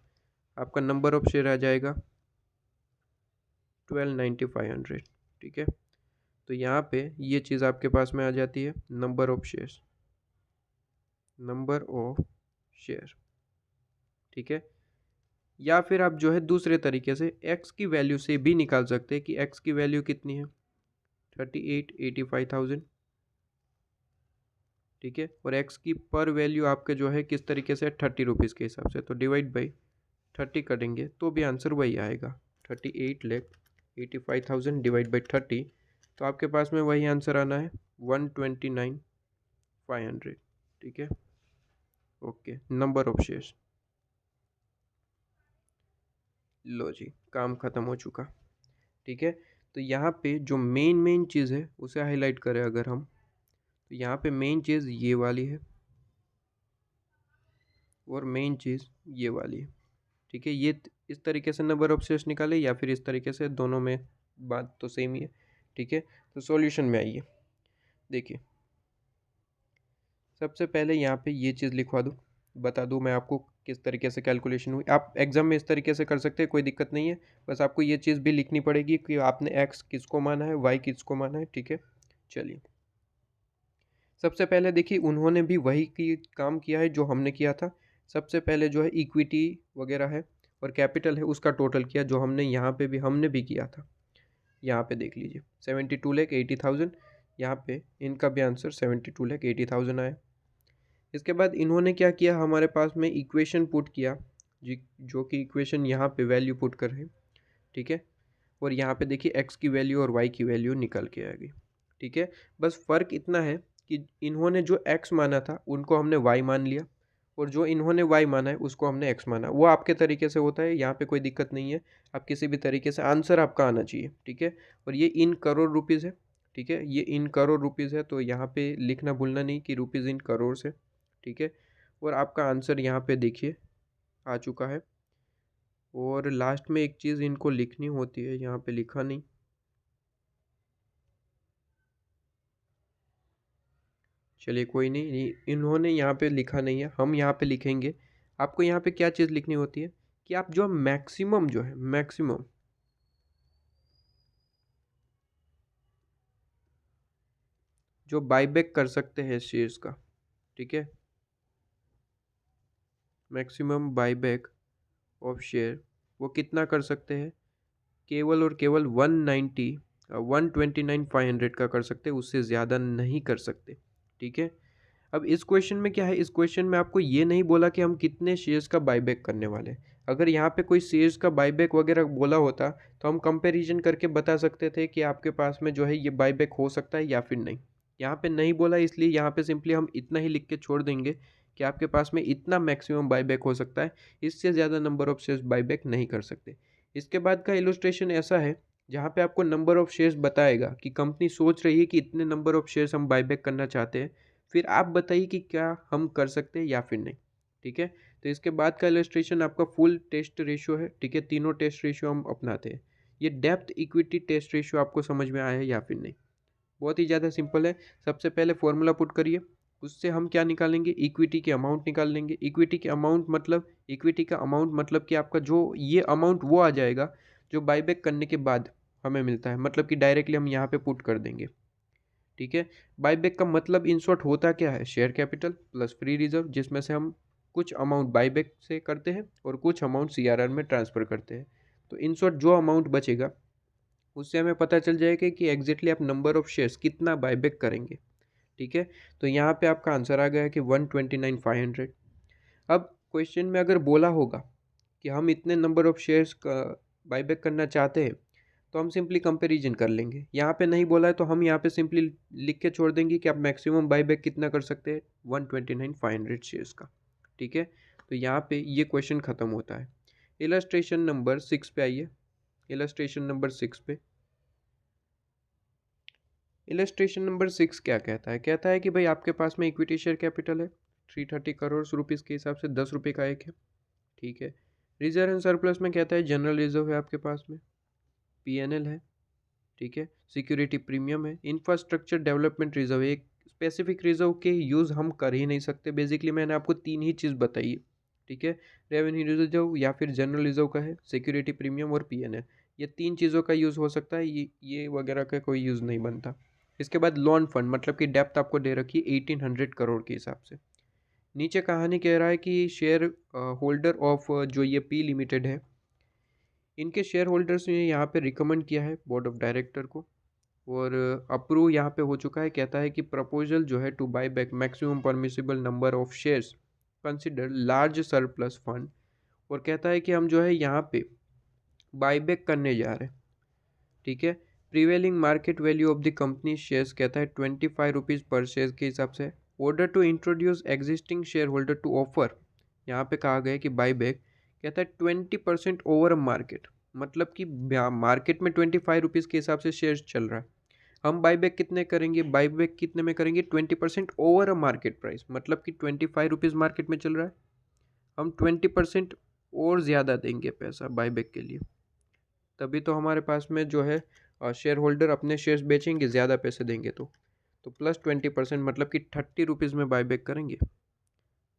आपका नंबर ऑफ शेयर आ जाएगा 12,95,100, ठीक है। तो यहाँ पे ये चीज़ आपके पास में आ जाती है, number of shares, number of share, ठीक है। या फिर आप जो है दूसरे तरीके से x की वैल्यू से भी निकाल सकते हैं कि x की वैल्यू कितनी है, 38,85,000, ठीक है, और x की पर वैल्यू आपके जो है किस तरीके से 30 रुपीज़ के हिसाब से, तो डिवाइड बाई 30 करेंगे तो भी आंसर वही आएगा, 38,85,000 डिवाइड बाई 30, तो आपके पास में वही आंसर आना है 129,500, ठीक है। ओके, नंबर ऑफ शेयर्स, लो जी काम ख़त्म हो चुका, ठीक है। तो यहाँ पे जो मेन चीज़ है उसे हाईलाइट करें अगर हम, तो यहाँ पे मेन चीज़ ये वाली है और मेन चीज़ ये वाली है, ठीक है। ये इस तरीके से नंबर ऑफ शेयर्स निकाले या फिर इस तरीके से, दोनों में बात तो सेम ही है, ठीक है। तो सॉल्यूशन में आइए, देखिए सबसे पहले यहाँ पे ये चीज़ लिखवा दूँ, बता दूँ मैं आपको किस तरीके से कैलकुलेशन हुई। आप एग्ज़ाम में इस तरीके से कर सकते हैं, कोई दिक्कत नहीं है, बस आपको ये चीज़ भी लिखनी पड़ेगी कि आपने एक्स किसको माना है, वाई किसको माना है, ठीक है। चलिए सबसे पहले देखिए उन्होंने भी वही की काम किया है जो हमने किया था। सबसे पहले जो है इक्विटी वगैरह है और कैपिटल है उसका टोटल किया, जो हमने यहाँ पे भी हमने भी किया था। यहाँ पे देख लीजिए 72,80,000, यहाँ पे इनका भी आंसर 72,80,000 आया। इसके बाद इन्होंने क्या किया, हमारे पास में इक्वेशन पुट किया जी, जो कि इक्वेशन यहाँ पे वैल्यू पुट कर है, ठीक है, और यहाँ पे देखिए एक्स की वैल्यू और वाई की वैल्यू निकल के आ गई, ठीक है। बस फ़र्क इतना है कि इन्होंने जो एक्स माना था उनको हमने वाई मान लिया, और जो इन्होंने वाई माना है उसको हमने एक्स माना। वो आपके तरीके से होता है, यहाँ पे कोई दिक्कत नहीं है, आप किसी भी तरीके से आंसर आपका आना चाहिए, ठीक है। और ये इन करोड़ रुपीज़ है, ठीक है, ये इन करोड़ रुपीज़ है, तो यहाँ पे लिखना भूलना नहीं कि रुपीज़ इन करोड़ से, ठीक है। और आपका आंसर यहाँ पे देखिए आ चुका है। और लास्ट में एक चीज़ इनको लिखनी होती है, यहाँ पे लिखा नहीं, चलिए कोई नहीं, इन्होंने यहाँ पे लिखा नहीं है, हम यहाँ पे लिखेंगे। आपको यहाँ पे क्या चीज़ लिखनी होती है कि आप जो मैक्सिमम जो है, मैक्सिमम जो बाईबैक कर सकते हैं शेयर्स का, ठीक है, मैक्सिमम बाईबैक ऑफ शेयर वो कितना कर सकते हैं, केवल और केवल 129,500 का कर सकते हैं, उससे ज़्यादा नहीं कर सकते, ठीक है। अब इस क्वेश्चन में क्या है, इस क्वेश्चन में आपको ये नहीं बोला कि हम कितने शेयर्स का बाईबैक करने वाले हैं। अगर यहाँ पे कोई शेयर्स का बाईबैक वगैरह बोला होता तो हम कंपैरिजन करके बता सकते थे कि आपके पास में जो है ये बाईबैक हो सकता है या फिर नहीं। यहाँ पे नहीं बोला, इसलिए यहाँ पे सिंपली हम इतना ही लिख के छोड़ देंगे कि आपके पास में इतना मैक्सिमम बाईबैक हो सकता है, इससे ज़्यादा नंबर ऑफ शेयर्स बाईबैक नहीं कर सकते। इसके बाद का इलस्ट्रेशन ऐसा है जहाँ पे आपको नंबर ऑफ शेयर्स बताएगा कि कंपनी सोच रही है कि इतने नंबर ऑफ शेयर्स हम बाईबैक करना चाहते हैं, फिर आप बताइए कि क्या हम कर सकते हैं या फिर नहीं, ठीक है। तो इसके बाद का इलस्ट्रेशन आपका फुल टेस्ट रेशियो है, ठीक है, तीनों टेस्ट रेशियो हम अपनाते हैं। ये डेप्थ इक्विटी टेस्ट रेशियो आपको समझ में आया है या फिर नहीं। बहुत ही ज़्यादा सिंपल है। सबसे पहले फॉर्मूला पुट करिए, उससे हम क्या निकालेंगे, इक्विटी की अमाउंट निकाल लेंगे। इक्विटी की अमाउंट मतलब, इक्विटी का अमाउंट मतलब कि आपका जो ये अमाउंट वो आ जाएगा जो बाईबैक करने के बाद हमें मिलता है, मतलब कि डायरेक्टली हम यहाँ पे पुट कर देंगे। ठीक है, बाईबैक का मतलब इन शॉर्ट होता क्या है, share capital plus free reserve, जिसमें से हम कुछ अमाउंट बाईबैक से करते हैं और कुछ अमाउंट सीआरआर में ट्रांसफ़र करते हैं। तो इन शॉर्ट जो अमाउंट बचेगा उससे हमें पता चल जाएगा कि एग्जैक्टली आप नंबर ऑफ शेयर्स कितना बाईबैक करेंगे। ठीक है, तो यहाँ पे आपका आंसर आ गया कि 129,500। अब क्वेश्चन में अगर बोला होगा कि हम इतने नंबर ऑफ शेयर्स का बाईबैक करना चाहते हैं, तो हम सिंपली कंपैरिजन कर लेंगे। यहाँ पे नहीं बोला है तो हम यहाँ पे सिंपली लिख के छोड़ देंगे कि आप मैक्सिमम बाईबैक कितना कर सकते हैं, 129,500 शेयर्स का। ठीक है, तो यहाँ पे ये क्वेश्चन ख़त्म होता है। इलस्ट्रेशन नंबर 6 पे आइए। इलस्ट्रेशन नंबर 6 पे, इलस्ट्रेशन नंबर 6 क्या कहता है, कहता है कि भाई आपके पास में इक्विटी शेयर कैपिटल है 330 करोड़ रुपीज़ के हिसाब से 10 रुपये का एक है। ठीक है, रिजर्व एंड सरप्लस में कहता है जनरल रिजर्व है आपके पास में, पीएनएल है। ठीक है, सिक्योरिटी प्रीमियम है, इंफ्रास्ट्रक्चर डेवलपमेंट रिजर्व है। एक स्पेसिफिक रिजर्व के यूज़ हम कर ही नहीं सकते, बेसिकली मैंने आपको तीन ही चीज़ बताई है। ठीक है, रेवेन्यू रिजर्व या फिर जनरल रिजर्व का है, सिक्योरिटी प्रीमियम और पीएनएल, ये तीन चीज़ों का यूज़ हो सकता है, ये वगैरह का कोई यूज़ नहीं बनता। इसके बाद लोन फंड, मतलब कि डेप्थ आपको दे रखी है 1800 करोड़ के हिसाब से। नीचे कहानी कह रहा है कि शेयर होल्डर ऑफ जो ये पी लिमिटेड है, इनके शेयर होल्डर्स ने यहाँ पे रिकमेंड किया है बोर्ड ऑफ डायरेक्टर को, और अप्रूव यहाँ पे हो चुका है। कहता है कि प्रपोजल जो है to buy back maximum permissible number of shares consider large surplus fund, और कहता है कि हम जो है यहाँ पे बाईबैक करने जा रहे हैं। ठीक है, prevailing market value of the company shares कहता है 25 रुपीज़ पर शेयर के हिसाब से। Order to introduce existing shareholder to offer, यहाँ पे कहा गया है कि बाईबैक, कहता है 20% ओवर मार्केट, मतलब कि मार्केट में 25 रुपीज़ के हिसाब से शेयर चल रहा है, हम बाईबैक कितने करेंगे, बाईबैक कितने में करेंगे, 20% ओवर अ मार्केट प्राइस, मतलब कि 25 रुपीज़ मार्केट में चल रहा है, हम 20% और ज़्यादा देंगे पैसा बाईबैक के लिए, तभी तो हमारे पास में जो है शेयर होल्डर अपने शेयर्स बेचेंगे, ज़्यादा पैसे देंगे तो प्लस 20%, मतलब कि 30 रुपीज़ में बाईबैक करेंगे।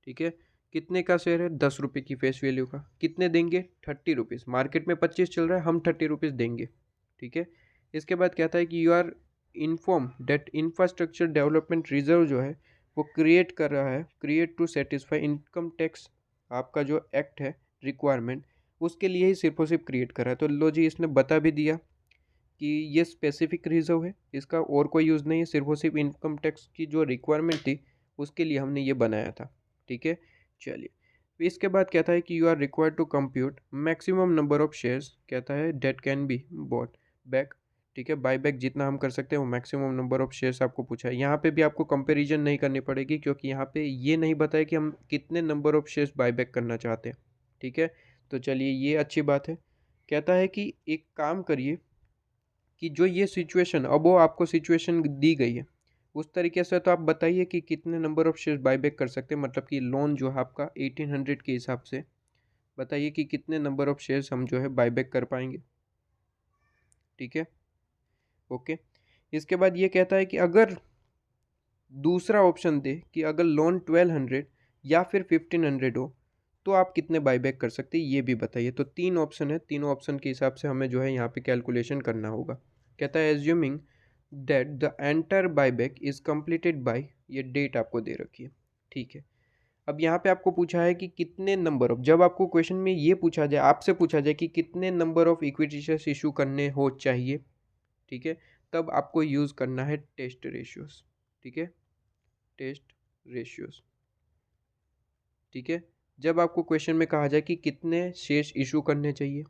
ठीक है, कितने का शेयर है, 10 रुपये की फेस वैल्यू का, कितने देंगे, 30 रुपीज़, मार्केट में 25 चल रहा है, हम 30 रुपीज़ देंगे। ठीक है, इसके बाद कहता है कि you are inform that infrastructure development reserve जो है वो क्रिएट कर रहा है, create to satisfy income tax, आपका जो एक्ट है रिक्वायरमेंट, उसके लिए ही सिर्फ और सिर्फ क्रिएट कर रहा है। तो लो जी, इसने बता भी दिया कि ये स्पेसिफिक रिजर्व है, इसका और कोई यूज़ नहीं है, सिर्फ और सिर्फ इनकम टैक्स की जो रिक्वायरमेंट थी उसके लिए हमने ये बनाया था। ठीक है, चलिए, फिर इसके बाद कहता है कि you are required to compute maximum number of shares, कहता है that can be bought back. ठीक है, बाय बैक जितना हम कर सकते हैं वो मैक्सिमम नंबर ऑफ शेयर्स आपको पूछा है। यहाँ पे भी आपको कंपैरिजन नहीं करनी पड़ेगी, क्योंकि यहाँ पे ये नहीं बताया कि हम कितने number of shares buy back करना चाहते हैं। ठीक है, तो चलिए ये अच्छी बात है। कहता है कि एक काम करिए कि जो ये सिचुएशन, अब वो आपको सिचुएशन दी गई है उस तरीके से, तो आप बताइए कि कितने नंबर ऑफ शेयर्स बाईबैक कर सकते हैं, मतलब कि लोन जो है आपका 1800 के हिसाब से, बताइए कि कितने नंबर ऑफ शेयर्स हम जो है बाईबैक कर पाएंगे। ठीक है, ओके। इसके बाद ये कहता है कि अगर दूसरा ऑप्शन दे कि अगर लोन 1200 या फिर 1500 हो तो आप कितने बाईबैक कर सकते हैं, ये भी बताइए। तो तीन ऑप्शन है, तीनों ऑप्शन के हिसाब से हमें जो है यहाँ पे कैलकुलेशन करना होगा। कहता है assuming that the entire buyback is completed by, ये डेट आपको दे रखी है। ठीक है, अब यहाँ पे आपको पूछा है कि कितने नंबर ऑफ, जब आपको क्वेश्चन में ये पूछा जाए, आपसे पूछा जाए कि कितने number of equity shares issue करने हो चाहिए, ठीक है, तब आपको यूज़ करना है टेस्ट रेशियोज। ठीक है, टेस्ट रेशियोज। ठीक है, जब आपको क्वेश्चन में कहा जाए कि कितने शेयर्स इशू करने चाहिए,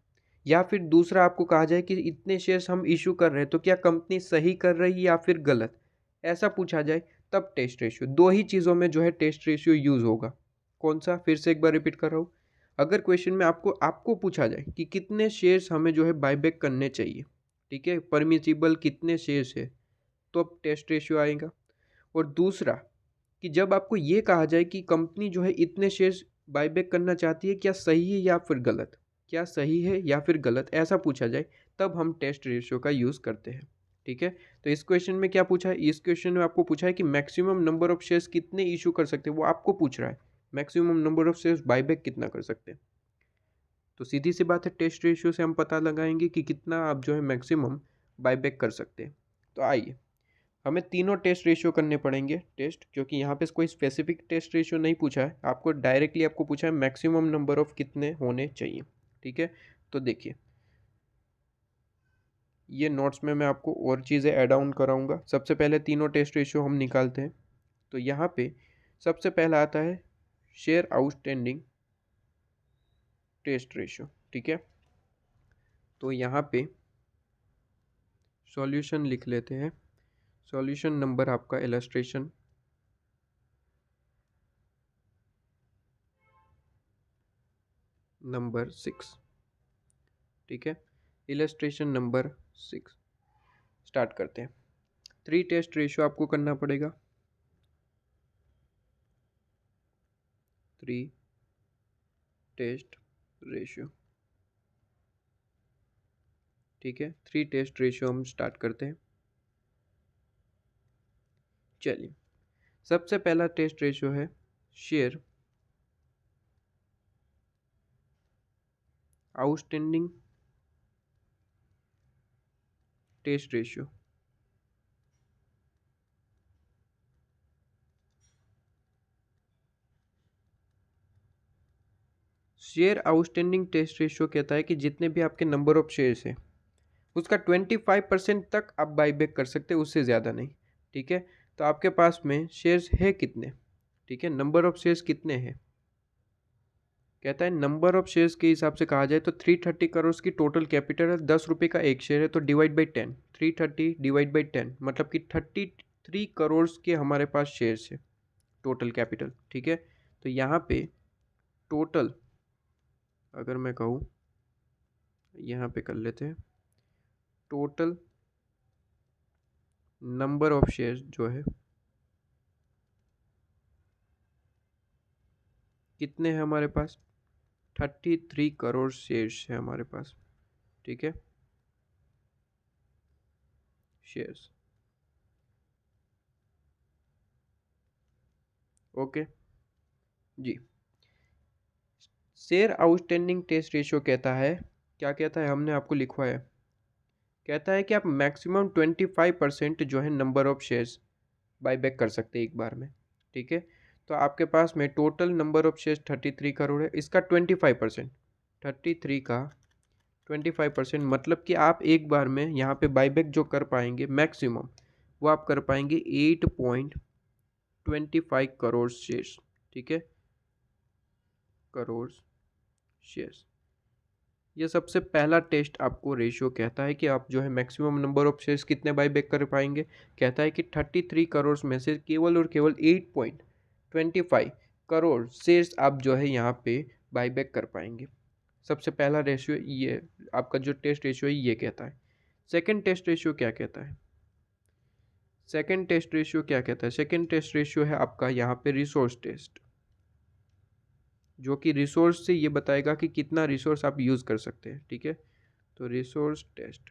या फिर दूसरा आपको कहा जाए कि इतने शेयर्स हम इशू कर रहे हैं तो क्या कंपनी सही कर रही है या फिर गलत, ऐसा पूछा जाए, तब टेस्ट रेशियो, दो ही चीज़ों में जो है टेस्ट रेशियो यूज़ होगा। कौन सा, फिर से एक बार रिपीट कर रहा हूँ, अगर क्वेश्चन में आपको आपको पूछा जाए कि कितने शेयर्स हमें जो है बायबैक करने चाहिए, ठीक है, परमिसिबल कितने शेयर्स है, तो अब टेस्ट रेशियो आएगा। और दूसरा कि जब आपको ये कहा जाए कि कंपनी जो है इतने शेयर्स बायबैक करना चाहती है, क्या सही है या फिर गलत, क्या सही है या फिर गलत, ऐसा पूछा जाए, तब हम टेस्ट रेशियो का यूज़ करते हैं। ठीक है। तो इस क्वेश्चन में क्या पूछा है, इस क्वेश्चन में आपको पूछा है कि मैक्सिमम नंबर ऑफ शेयर्स कितने इशू कर सकते हैं, वो आपको पूछ रहा है। Maximum number of shares buyback कितना कर सकते हैं। तो सीधी सी बात है, टेस्ट रेशियो से हम पता लगाएंगे कि कितना आप जो है मैक्सिमम बायबैक कर सकते हैं। तो आइए, हमें तीनों टेस्ट रेशियो करने पड़ेंगे टेस्ट, क्योंकि यहाँ पे कोई स्पेसिफिक टेस्ट रेशियो नहीं पूछा है, आपको डायरेक्टली आपको पूछा है मैक्सिमम नंबर ऑफ कितने होने चाहिए। ठीक है, तो देखिए ये नोट्स में मैं आपको और चीज़ें ऐड ऑन कराऊंगा। सबसे पहले तीनों टेस्ट रेशियो हम निकालते हैं। तो यहाँ पे सबसे पहला आता है शेयर आउटस्टैंडिंग टेस्ट रेशियो। ठीक है, तो यहाँ पे सॉल्यूशन लिख लेते हैं। सॉल्यूशन नंबर आपका इलस्ट्रेशन नंबर 6। ठीक है, इलस्ट्रेशन नंबर 6 स्टार्ट करते हैं। 3 टेस्ट रेशियो आपको करना पड़ेगा। 3 टेस्ट रेशियो। ठीक है, 3 टेस्ट रेशियो हम स्टार्ट करते हैं। चलिए, सबसे पहला टेस्ट रेशियो है share outstanding test ratio. Share outstanding test ratio कहता है कि जितने भी आपके नंबर ऑफ शेयर्स हैं उसका 25% तक आप बाईबैक कर सकते हैं, उससे ज़्यादा नहीं। ठीक है, तो आपके पास में शेयर्स है कितने। ठीक है, नंबर ऑफ शेयर्स कितने हैं, कहता है नंबर ऑफ शेयर्स के हिसाब से कहा जाए तो 330 करोड़ की टोटल कैपिटल है। 10 रुपये का एक शेयर है, तो डिवाइड बाई 10, 330 डिवाइड बाई 10 मतलब कि 33 करोड़ के हमारे पास शेयर्स है टोटल कैपिटल। ठीक है, तो यहाँ पे टोटल अगर मैं कहूँ, यहाँ पे कर लेते हैं टोटल नंबर ऑफ शेयर्स जो है कितने हैं हमारे पास, 33 करोड़ शेयर्स है हमारे पास। ठीक है, शेयर्स। ओके जी। शेयर आउटस्टैंडिंग टेस्ट रेशियो कहता है, क्या कहता है हमने आपको लिखवाया, कहता है कि आप मैक्सिमम 25% जो है नंबर ऑफ शेयर्स बाईबैक कर सकते हैं एक बार में। ठीक है, तो आपके पास में total number of shares 33 crore है, इसका 25%, 33 का 25% मतलब कि आप एक बार में यहाँ पे बाईबैक जो कर पाएंगे मैक्सिमम, वो आप कर पाएंगे 8.25 करोड़ शेयर्स। ठीक है, करोड़ शेयर्स। ये सबसे पहला टेस्ट आपको रेशियो कहता है कि आप जो है मैक्सिमम नंबर ऑफ शेयर्स कितने बाईबैक कर पाएंगे। कहता है कि 33 करोड़ में से केवल और केवल 8.25 करोड़ शेयर्स आप जो है यहाँ पे बाईबैक कर पाएंगे। सबसे पहला रेशियो ये आपका जो टेस्ट रेशियो है ये कहता है। सेकंड टेस्ट रेशियो क्या कहता है, सेकंड टेस्ट रेशियो क्या कहता है, सेकंड टेस्ट रेशियो है आपका यहाँ पे रिसोर्स टेस्ट, जो कि रिसोर्स से ये बताएगा कि कितना रिसोर्स आप यूज़ कर सकते हैं। ठीक है, तो रिसोर्स टेस्ट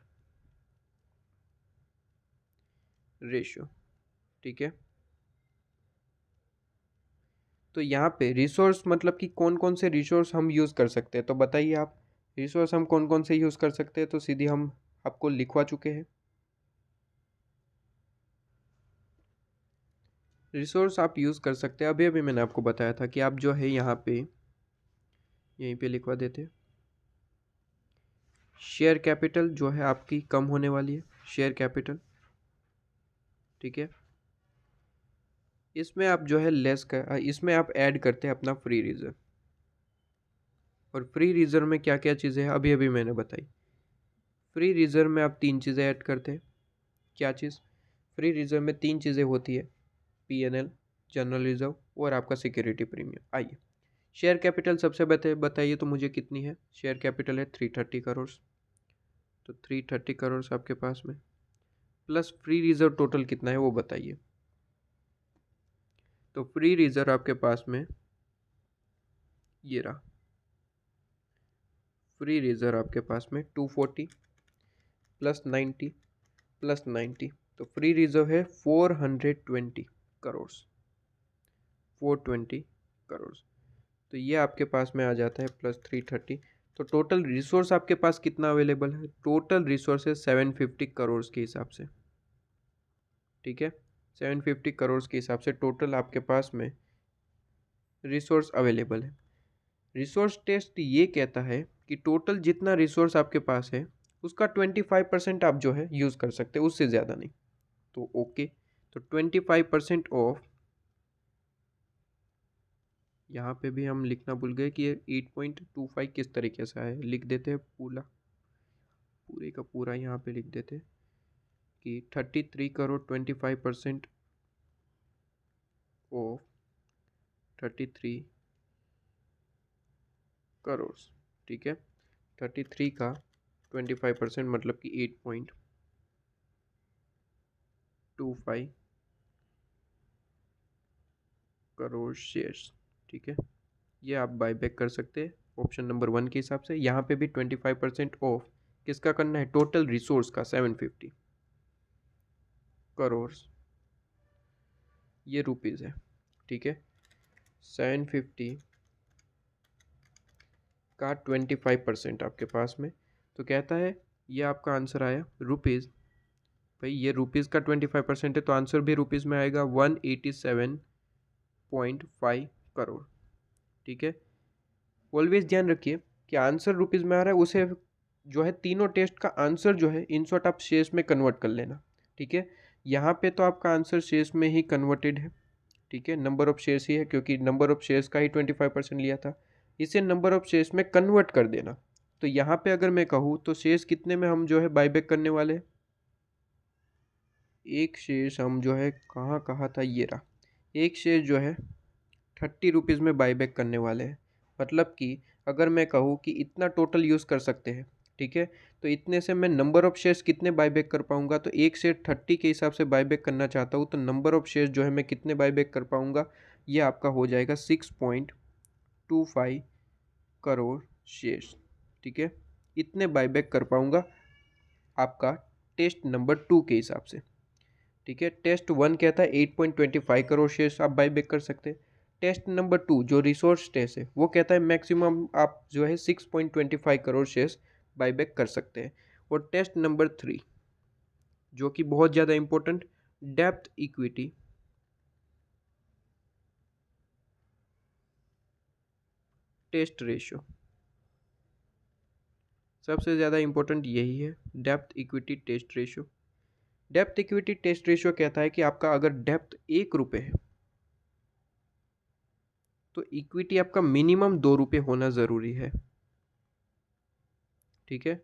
रेशियो। ठीक है, तो यहाँ पे रिसोर्स मतलब कि कौन कौन से रिसोर्स हम यूज़ कर सकते हैं, तो बताइए आप रिसोर्स हम कौन कौन से यूज़ कर सकते हैं। तो सीधी हम आपको लिखवा चुके हैं। रिसोर्स आप यूज़ कर सकते हैं, अभी अभी मैंने आपको बताया था कि आप जो है यहाँ पे यहीं पे लिखवा देते। शेयर कैपिटल जो है आपकी कम होने वाली है, शेयर कैपिटल। ठीक है, इसमें आप जो है इसमें आप ऐड करते हैं अपना फ्री रिजर्व। और फ्री रिजर्व में क्या क्या चीज़ें हैं अभी अभी मैंने बताई। फ्री रिजर्व में आप 3 चीज़ें ऐड करते हैं। क्या चीज़, फ्री रिजर्व में 3 चीज़ें होती है, पीएनएल, जनरल रिजर्व और आपका सिक्योरिटी प्रीमियम। आइए, शेयर कैपिटल सबसे बताइए तो मुझे कितनी है। शेयर कैपिटल है 330 करोड़, तो 330 करोड़ आपके पास में, प्लस फ्री रिजर्व टोटल कितना है वो बताइए। तो फ्री रिजर्व आपके पास में ये रहा, फ्री रिजर्व आपके पास में 240 प्लस 90 प्लस 90, तो फ्री रिजर्व है 420 करोड़, 420 करोड़। तो ये आपके पास में आ जाता है प्लस 330। तो टोटल रिसोर्स आपके पास कितना अवेलेबल है? टोटल रिसोर्स है 750 करोड़ के हिसाब से, ठीक है। 750 करोड़ के हिसाब से टोटल आपके पास में रिसोर्स अवेलेबल है। रिसोर्स टेस्ट ये कहता है कि टोटल जितना रिसोर्स आपके पास है उसका 25% आप जो है यूज़ कर सकते हैं, उससे ज़्यादा नहीं। तो ओके, तो 25% ऑफ, यहाँ पे भी हम लिखना भूल गए कि ये 8.25 किस तरीके से है, लिख देते हैं पूरे का पूरा यहाँ पे लिख देते हैं कि 33 करोड़ 25% ऑफ 33 करोड़, ठीक है। 33 का 25% मतलब कि 8.25 करोड़ शेयर्स, ठीक है। ये आप बाय बैक कर सकते हैं ऑप्शन नंबर 1 के हिसाब से। यहाँ पे भी 25% ऑफ किसका करना है? टोटल रिसोर्स का 750 करोड़, ये रुपीज़ है, ठीक है। 750 का 25% आपके पास में, तो कहता है ये आपका आंसर आया रुपीज़। भाई ये रुपीज़ का 25% है तो आंसर भी रुपीज़ में आएगा 187.5 करोड़, ठीक है। ऑलवेज ध्यान रखिए कि आंसर रुपीज़ में आ रहा है, उसे जो है तीनों टेस्ट का आंसर जो है इन शॉर्ट आप शेयर्स में कन्वर्ट कर लेना, ठीक है। यहाँ पे तो आपका आंसर शेयर्स में ही कन्वर्टेड है, ठीक है। नंबर ऑफ शेयर्स ही है क्योंकि नंबर ऑफ शेयर्स का ही 25% लिया था, इसे नंबर ऑफ शेयर्स में कन्वर्ट कर देना। तो यहाँ पे अगर मैं कहूँ तो शेयर्स कितने में हम जो है बायबैक करने वाले हैं? एक शेयर्स हम जो है कहाँ था, ये रहा। एक शेयर जो है 30 रुपीज़ में बायबैक करने वाले हैं। मतलब कि अगर मैं कहूँ कि इतना टोटल यूज़ कर सकते हैं, ठीक है, तो इतने से मैं नंबर ऑफ़ शेयर्स कितने बायबैक कर पाऊँगा? तो एक शेयर 30 के हिसाब से बायबैक करना चाहता हूँ तो नंबर ऑफ़ शेयर्स जो है मैं कितने बायबैक कर पाऊँगा? ये आपका हो जाएगा 6.25 करोड़ शेयर्स, ठीक है। इतने बायबैक कर पाऊँगा आपका टेस्ट नंबर 2 के हिसाब से, ठीक है। टेस्ट 1 कहता है 8.25 करोड़ शेयर्स आप बायबैक कर सकते हैं। टेस्ट नंबर 2 जो रिसोर्स टेस्ट है वो कहता है मैक्सिमम आप जो है 6.25 करोड़ शेयर्स बायबैक कर सकते हैं। और टेस्ट नंबर 3 जो कि बहुत ज़्यादा important, depth equity test ratio, सबसे ज़्यादा इंपॉर्टेंट यही है, depth equity test ratio. Depth equity test ratio कहता है कि आपका अगर डेप्थ 1 रुपये है तो इक्विटी आपका मिनिमम 2 रुपये होना ज़रूरी है, ठीक है।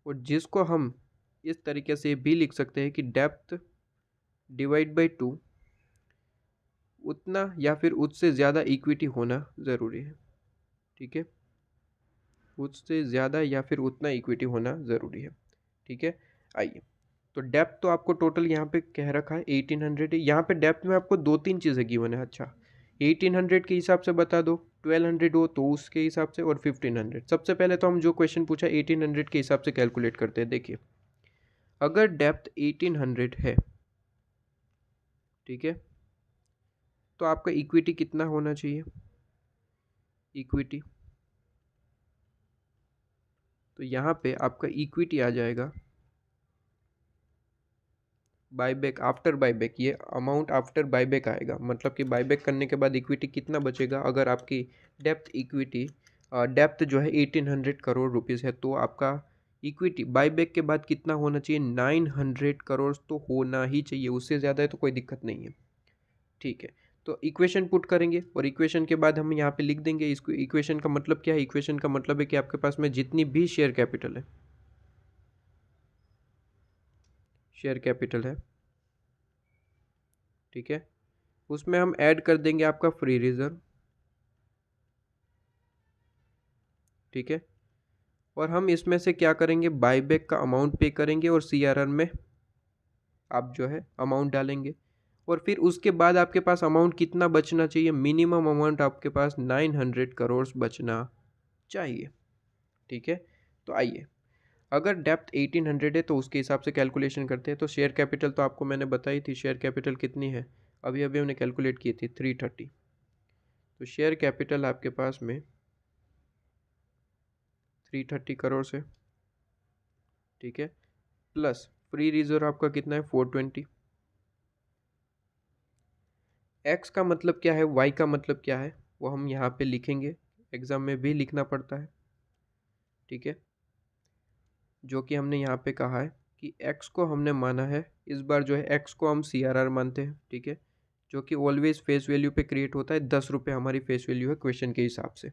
और जिसको हम इस तरीके से भी लिख सकते हैं कि डेप्थ डिवाइड बाई 2 उतना या फिर उससे ज़्यादा इक्विटी होना ज़रूरी है, ठीक है। उससे ज़्यादा या फिर उतना इक्विटी होना ज़रूरी है, ठीक है। आइए, तो डेप्थ तो आपको टोटल यहाँ पे कह रखा है 1800 है। यहाँ पे डेप्थ में आपको 2-3 चीज़ें गिवन है। अच्छा, 1800 के हिसाब से बता दो, 1200 हो तो उसके हिसाब से, और 1500। सबसे पहले तो हम जो क्वेश्चन पूछा 1800 के हिसाब से कैलकुलेट करते हैं। देखिए, अगर डेप्थ 1800 है, ठीक है, तो आपका इक्विटी कितना होना चाहिए? इक्विटी, तो यहाँ पे आपका इक्विटी आ जाएगा बायबैक, आफ्टर बायबैक, ये अमाउंट आफ्टर बायबैक आएगा। मतलब कि बायबैक करने के बाद इक्विटी कितना बचेगा? अगर आपकी डेप्थ इक्विटी डेप्थ जो है 1800 करोड़ रुपीज़ है तो आपका इक्विटी बायबैक के बाद कितना होना चाहिए? 900 करोड़ तो होना ही चाहिए, उससे ज़्यादा है तो कोई दिक्कत नहीं है, ठीक है। तो इक्वेशन पुट करेंगे और इक्वेशन के बाद हम यहाँ पे लिख देंगे इसको। इक्वेशन का मतलब क्या है? इक्वेशन का मतलब है कि आपके पास में जितनी भी शेयर कैपिटल है, शेयर कैपिटल है, ठीक है, उसमें हम ऐड कर देंगे आपका फ्री रिजर्व, ठीक है। और हम इसमें से क्या करेंगे? बायबैक का अमाउंट पे करेंगे और सीआरआर में आप जो है अमाउंट डालेंगे। और फिर उसके बाद आपके पास अमाउंट कितना बचना चाहिए? मिनिमम अमाउंट आपके पास 900 करोड़ बचना चाहिए, ठीक है। तो आइए, अगर डेप्थ 1800 है तो उसके हिसाब से कैलकुलेशन करते हैं। तो शेयर कैपिटल तो आपको मैंने बताई थी, शेयर कैपिटल कितनी है, अभी अभी हमने कैलकुलेट की थी 330। तो शेयर कैपिटल आपके पास में 330 करोड़ से, ठीक है, प्लस फ्री रिजर्व आपका कितना है 420। एक्स का मतलब क्या है, वाई का मतलब क्या है, वो हम यहाँ पे लिखेंगे, एग्जाम में भी लिखना पड़ता है, ठीक है। जो कि हमने यहाँ पे कहा है कि एक्स को हमने माना है, इस बार जो है एक्स को हम CRR मानते हैं, ठीक है, जो कि ऑलवेज फेस वैल्यू पे क्रिएट होता है, 10 रुपये हमारी फेस वैल्यू है क्वेश्चन के हिसाब से।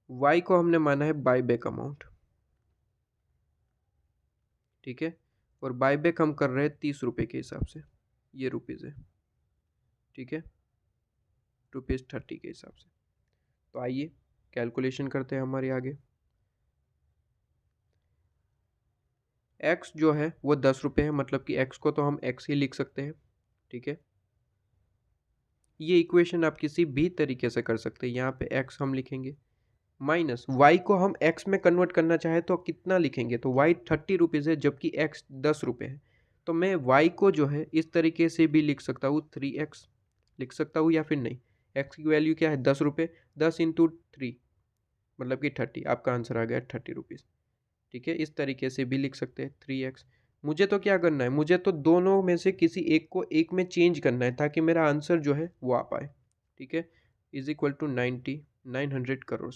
वाई को हमने माना है बाय बैक अमाउंट, ठीक है, और बाय बैक हम कर रहे हैं 30 रुपये के हिसाब से, ये रुपीज़ है, ठीक है, ₹30 के हिसाब से। तो आइए कैलकुलेशन करते हैं हमारे आगे। एक्स जो है वो 10 रुपये है, मतलब कि एक्स को तो हम एक्स ही लिख सकते हैं, ठीक है। ये इक्वेशन आप किसी भी तरीके से कर सकते हैं, यहाँ पे एक्स हम लिखेंगे, माइनस वाई को हम एक्स में कन्वर्ट करना चाहे तो कितना लिखेंगे, तो वाई 30 रुपीज़ है जबकि एक्स 10 रुपये है। तो मैं वाई को जो है इस तरीके से भी लिख सकता हूँ, 3x लिख सकता हूँ, या फिर नहीं, एक्स की वैल्यू क्या है 10 रुपये, 10 इंटू 3 मतलब कि 30, आपका आंसर आ गया 30 रुपीज़, ठीक है। इस तरीके से भी लिख सकते हैं 3x। मुझे तो क्या करना है, मुझे तो दोनों में से किसी एक को एक में चेंज करना है ताकि मेरा आंसर जो है वो आ पाए, ठीक है, इज इक्वल टू 900 करोड़,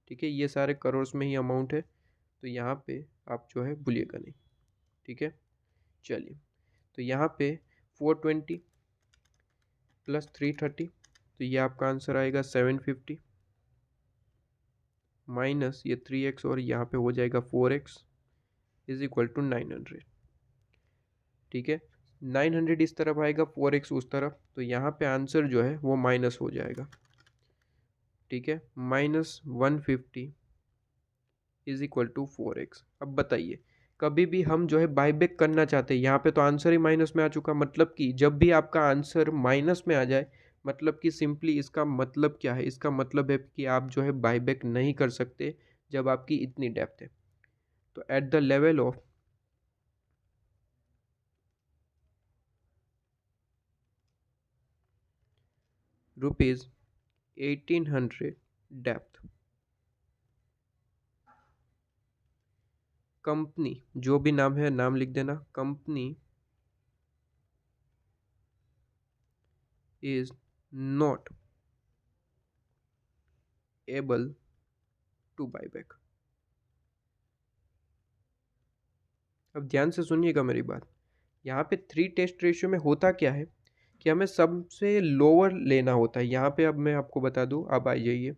ठीक है। ये सारे करोड़ में ही अमाउंट है, तो यहाँ पे आप जो है भूलिएगा नहीं, ठीक है। चलिए, तो यहाँ पे 420 प्लस 330, तो ये आपका आंसर आएगा 750, माइनस ये 3x और यहाँ पे हो जाएगा 4x इज इक्वल टू 900, ठीक है। 900 इस तरफ आएगा, 4x उस तरफ, तो यहाँ पे आंसर जो है वो माइनस हो जाएगा, ठीक है, -150 इज इक्वल टू 4x। अब बताइए, कभी भी हम जो है बायबैक करना चाहते हैं, यहाँ पे तो आंसर ही माइनस में आ चुका, मतलब कि जब भी आपका आंसर माइनस में आ जाए, मतलब कि सिंपली इसका मतलब क्या है, इसका मतलब है कि आप जो है बायबैक नहीं कर सकते जब आपकी इतनी डेप्थ है। तो at the level of ₹1800 depth, company, जो भी नाम है नाम लिख देना, company is not able to buy back. अब ध्यान से सुनिएगा मेरी बात, यहाँ पे 3 टेस्ट रेशियो में होता क्या है कि हमें सबसे लोअर लेना होता है। यहाँ पे अब मैं आपको बता दूँ, अब आ जाइए,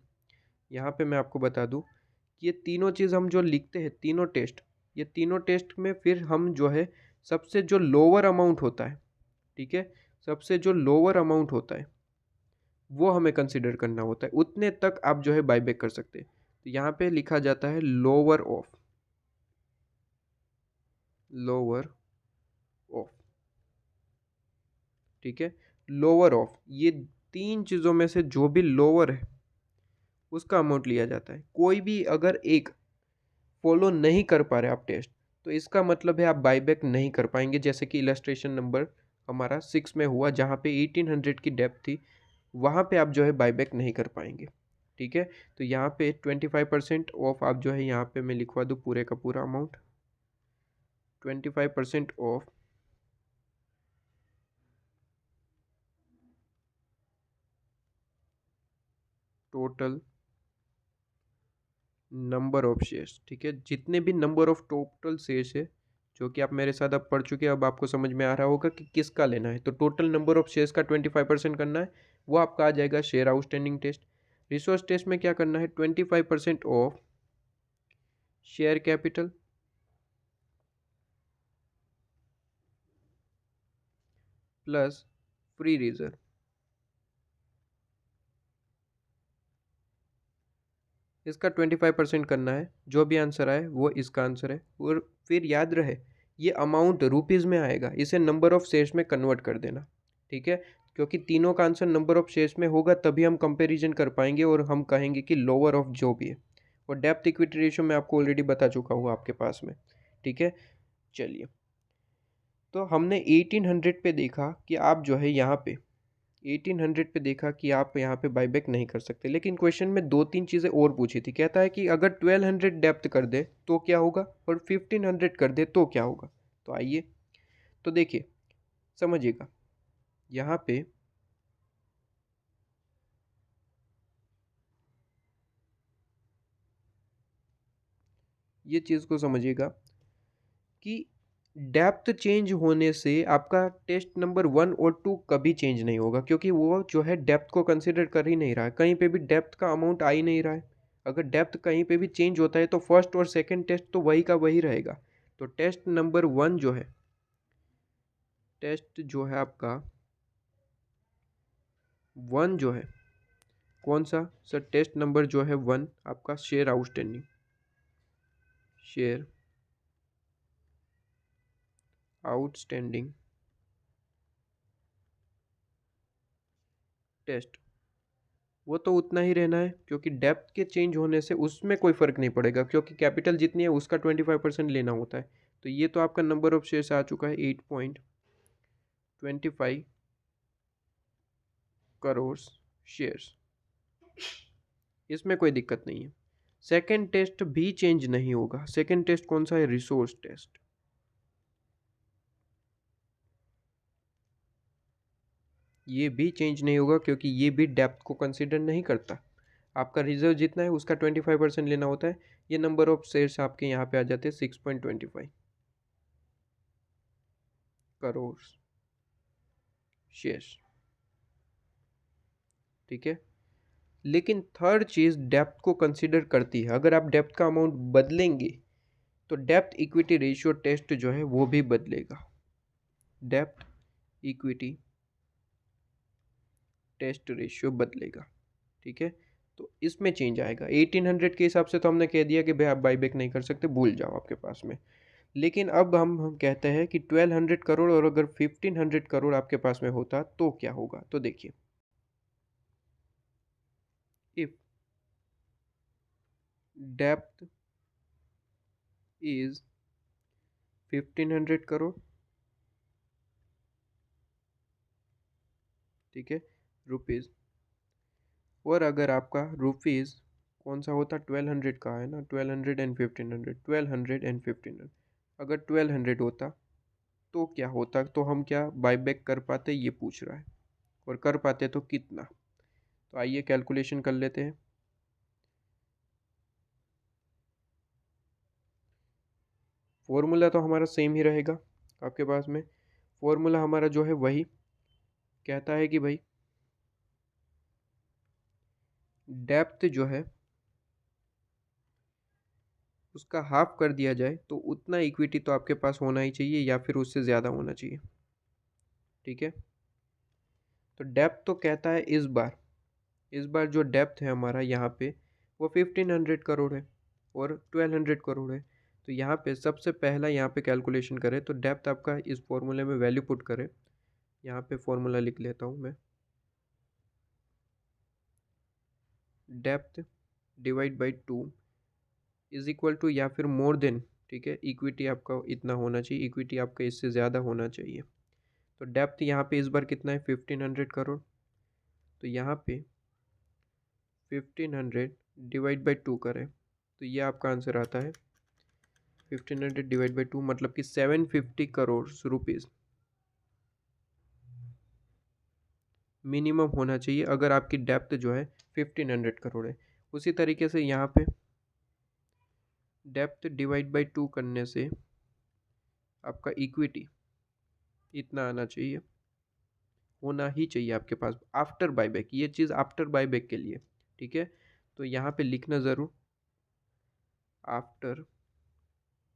यहाँ पे मैं आपको बता दूँ कि ये तीनों चीज़ हम जो लिखते हैं, तीनों टेस्ट, ये तीनों टेस्ट में फिर हम जो है सबसे जो लोअर अमाउंट होता है, ठीक है, सबसे जो लोअर अमाउंट होता है वो हमें कंसिडर करना होता है, उतने तक आप जो है बायबैक कर सकते हैं। तो यहाँ पे लिखा जाता है लोअर ऑफ, लोअर ऑफ, ठीक है, लोअर ऑफ, ये 3 चीज़ों में से जो भी लोअर है उसका अमाउंट लिया जाता है। कोई भी अगर एक फॉलो नहीं कर पा रहे आप टेस्ट, तो इसका मतलब है आप बायबैक नहीं कर पाएंगे, जैसे कि इलस्ट्रेशन नंबर हमारा 6 में हुआ जहाँ पे 1800 की डेप्थ थी, वहाँ पे आप जो है बायबैक नहीं कर पाएंगे, ठीक है। तो यहाँ पे 25% ऑफ आप जो है, यहाँ पे मैं लिखवा दूँ पूरे का पूरा amount, 25% of total number of shares, ठीक है, जितने भी नंबर ऑफ टोटल शेयर्स है, जो कि आप मेरे साथ अब पढ़ चुके हैं, अब आपको समझ में आ रहा होगा कि किसका लेना है। तो टोटल नंबर ऑफ शेयर्स का 25% करना है, वो आपका आ जाएगा share outstanding test. Resource test में क्या करना है, 25% of share capital plus free reserve, इसका 25% करना है। जो भी आंसर आए वो इसका आंसर है। और फिर याद रहे, ये अमाउंट रुपीज़ में आएगा, इसे नंबर ऑफ शेयर्स में कन्वर्ट कर देना, ठीक है, क्योंकि तीनों का आंसर नंबर ऑफ शेयर्स में होगा तभी हम कंपैरिजन कर पाएंगे और हम कहेंगे कि लोअर ऑफ जो भी है और डेप्थ इक्विटी रेशियो मैं आपको ऑलरेडी बता चुका हूँ आपके पास में, ठीक है। चलिए, तो हमने 1800 पे देखा कि आप जो है यहाँ पे 1800 पे देखा कि आप यहाँ पे बाईबैक नहीं कर सकते, लेकिन क्वेश्चन में दो तीन चीज़ें और पूछी थी। कहता है कि अगर 1200 डेप्थ कर दे तो क्या होगा और 1500 कर दे तो क्या होगा। तो आइए तो देखिए, समझिएगा यहाँ पे ये चीज़ को समझिएगा कि डेप्थ चेंज होने से आपका टेस्ट नंबर 1 और 2 कभी चेंज नहीं होगा, क्योंकि वो जो है डेप्थ को कंसिडर कर ही नहीं रहा है, कहीं पे भी डेप्थ का अमाउंट आ ही नहीं रहा है। अगर डेप्थ कहीं पे भी चेंज होता है तो फर्स्ट और सेकंड टेस्ट तो वही का वही रहेगा। तो टेस्ट नंबर 1 जो है, टेस्ट जो है आपका 1 जो है, कौन सा सर, टेस्ट नंबर जो है 1 आपका share outstanding, share outstanding test, वो तो उतना ही रहना है, क्योंकि डेप्थ के चेंज होने से उसमें कोई फ़र्क नहीं पड़ेगा, क्योंकि कैपिटल जितनी है उसका 25% लेना होता है। तो ये तो आपका नंबर ऑफ शेयर्स आ चुका है 8.25 करोड़ शेयर्स, इसमें कोई दिक्कत नहीं है। सेकेंड टेस्ट भी चेंज नहीं होगा। सेकेंड टेस्ट कौन सा है, रिसोर्स टेस्ट, ये भी चेंज नहीं होगा, क्योंकि ये भी डेप्थ को कंसिडर नहीं करता। आपका रिजर्व जितना है उसका 25% लेना होता है। ये नंबर ऑफ शेयर्स आपके यहाँ पे आ जाते हैं 6.25 करोड़ शेयर्स, ठीक है। लेकिन थर्ड चीज़ डेप्थ को कंसिडर करती है। अगर आप डेप्थ का अमाउंट बदलेंगे तो डेप्थ इक्विटी रेशियो टेस्ट जो है वो भी बदलेगा। डेप्थ इक्विटी टेस्ट रेशियो बदलेगा, ठीक है। तो इसमें चेंज आएगा। 1800 के हिसाब से तो हमने कह दिया कि भाई आप बाईबैक नहीं कर सकते, भूल जाओ आपके पास में। लेकिन अब हम कहते हैं कि 1200 करोड़ और अगर 1500 करोड़ आपके पास में होता तो क्या होगा। तो देखिए, इफ डेप्थ इज 1500 करोड़, ठीक है, रुपीज़, और अगर आपका रुपीज़ कौन सा होता, 1200 का है ना, 1200 एंड 1500, 1200 एंड 1500, अगर 1200 होता तो क्या होता, तो हम क्या बाईबैक कर पाते, ये पूछ रहा है, और कर पाते तो कितना। तो आइए कैलकुलेशन कर लेते हैं। फॉर्मूला तो हमारा सेम ही रहेगा आपके पास में। फॉर्मूला हमारा जो है वही कहता है कि भाई डेप्थ जो है उसका हाफ कर दिया जाए तो उतना इक्विटी तो आपके पास होना ही चाहिए, या फिर उससे ज़्यादा होना चाहिए, ठीक है। तो डेप्थ तो कहता है इस बार जो डेप्थ है हमारा यहाँ पे वो 1500 करोड़ है और 1200 करोड़ है। तो यहाँ पे सबसे पहला यहाँ पे कैलकुलेशन करें तो डेप्थ आपका इस फॉर्मूले में वैल्यू पुट करें। यहाँ पे फॉर्मूला लिख लेता हूँ मैं, depth divide by 2 is equal to या फिर मोर देन, ठीक है, इक्विटी आपका इतना होना चाहिए, इक्विटी आपका इससे ज़्यादा होना चाहिए। तो डेप्थ यहाँ पे इस बार कितना है, 1500 करोड़। तो यहाँ पे 1500 डिवाइड बाई 2 करें तो ये आपका आंसर आता है 1500 डिवाइड बाई 2 मतलब कि 750 करोड़ रुपीज़ मिनिमम होना चाहिए अगर आपकी डेप्थ जो है 1500 करोड़ है। उसी तरीके से यहाँ पे डेप्थ डिवाइड बाई 2 करने से आपका इक्विटी इतना आना चाहिए, होना ही चाहिए आपके पास आफ्टर बाईबैक। ये चीज़ आफ्टर बाईबैक के लिए, ठीक है। तो यहाँ पे लिखना ज़रूर, आफ्टर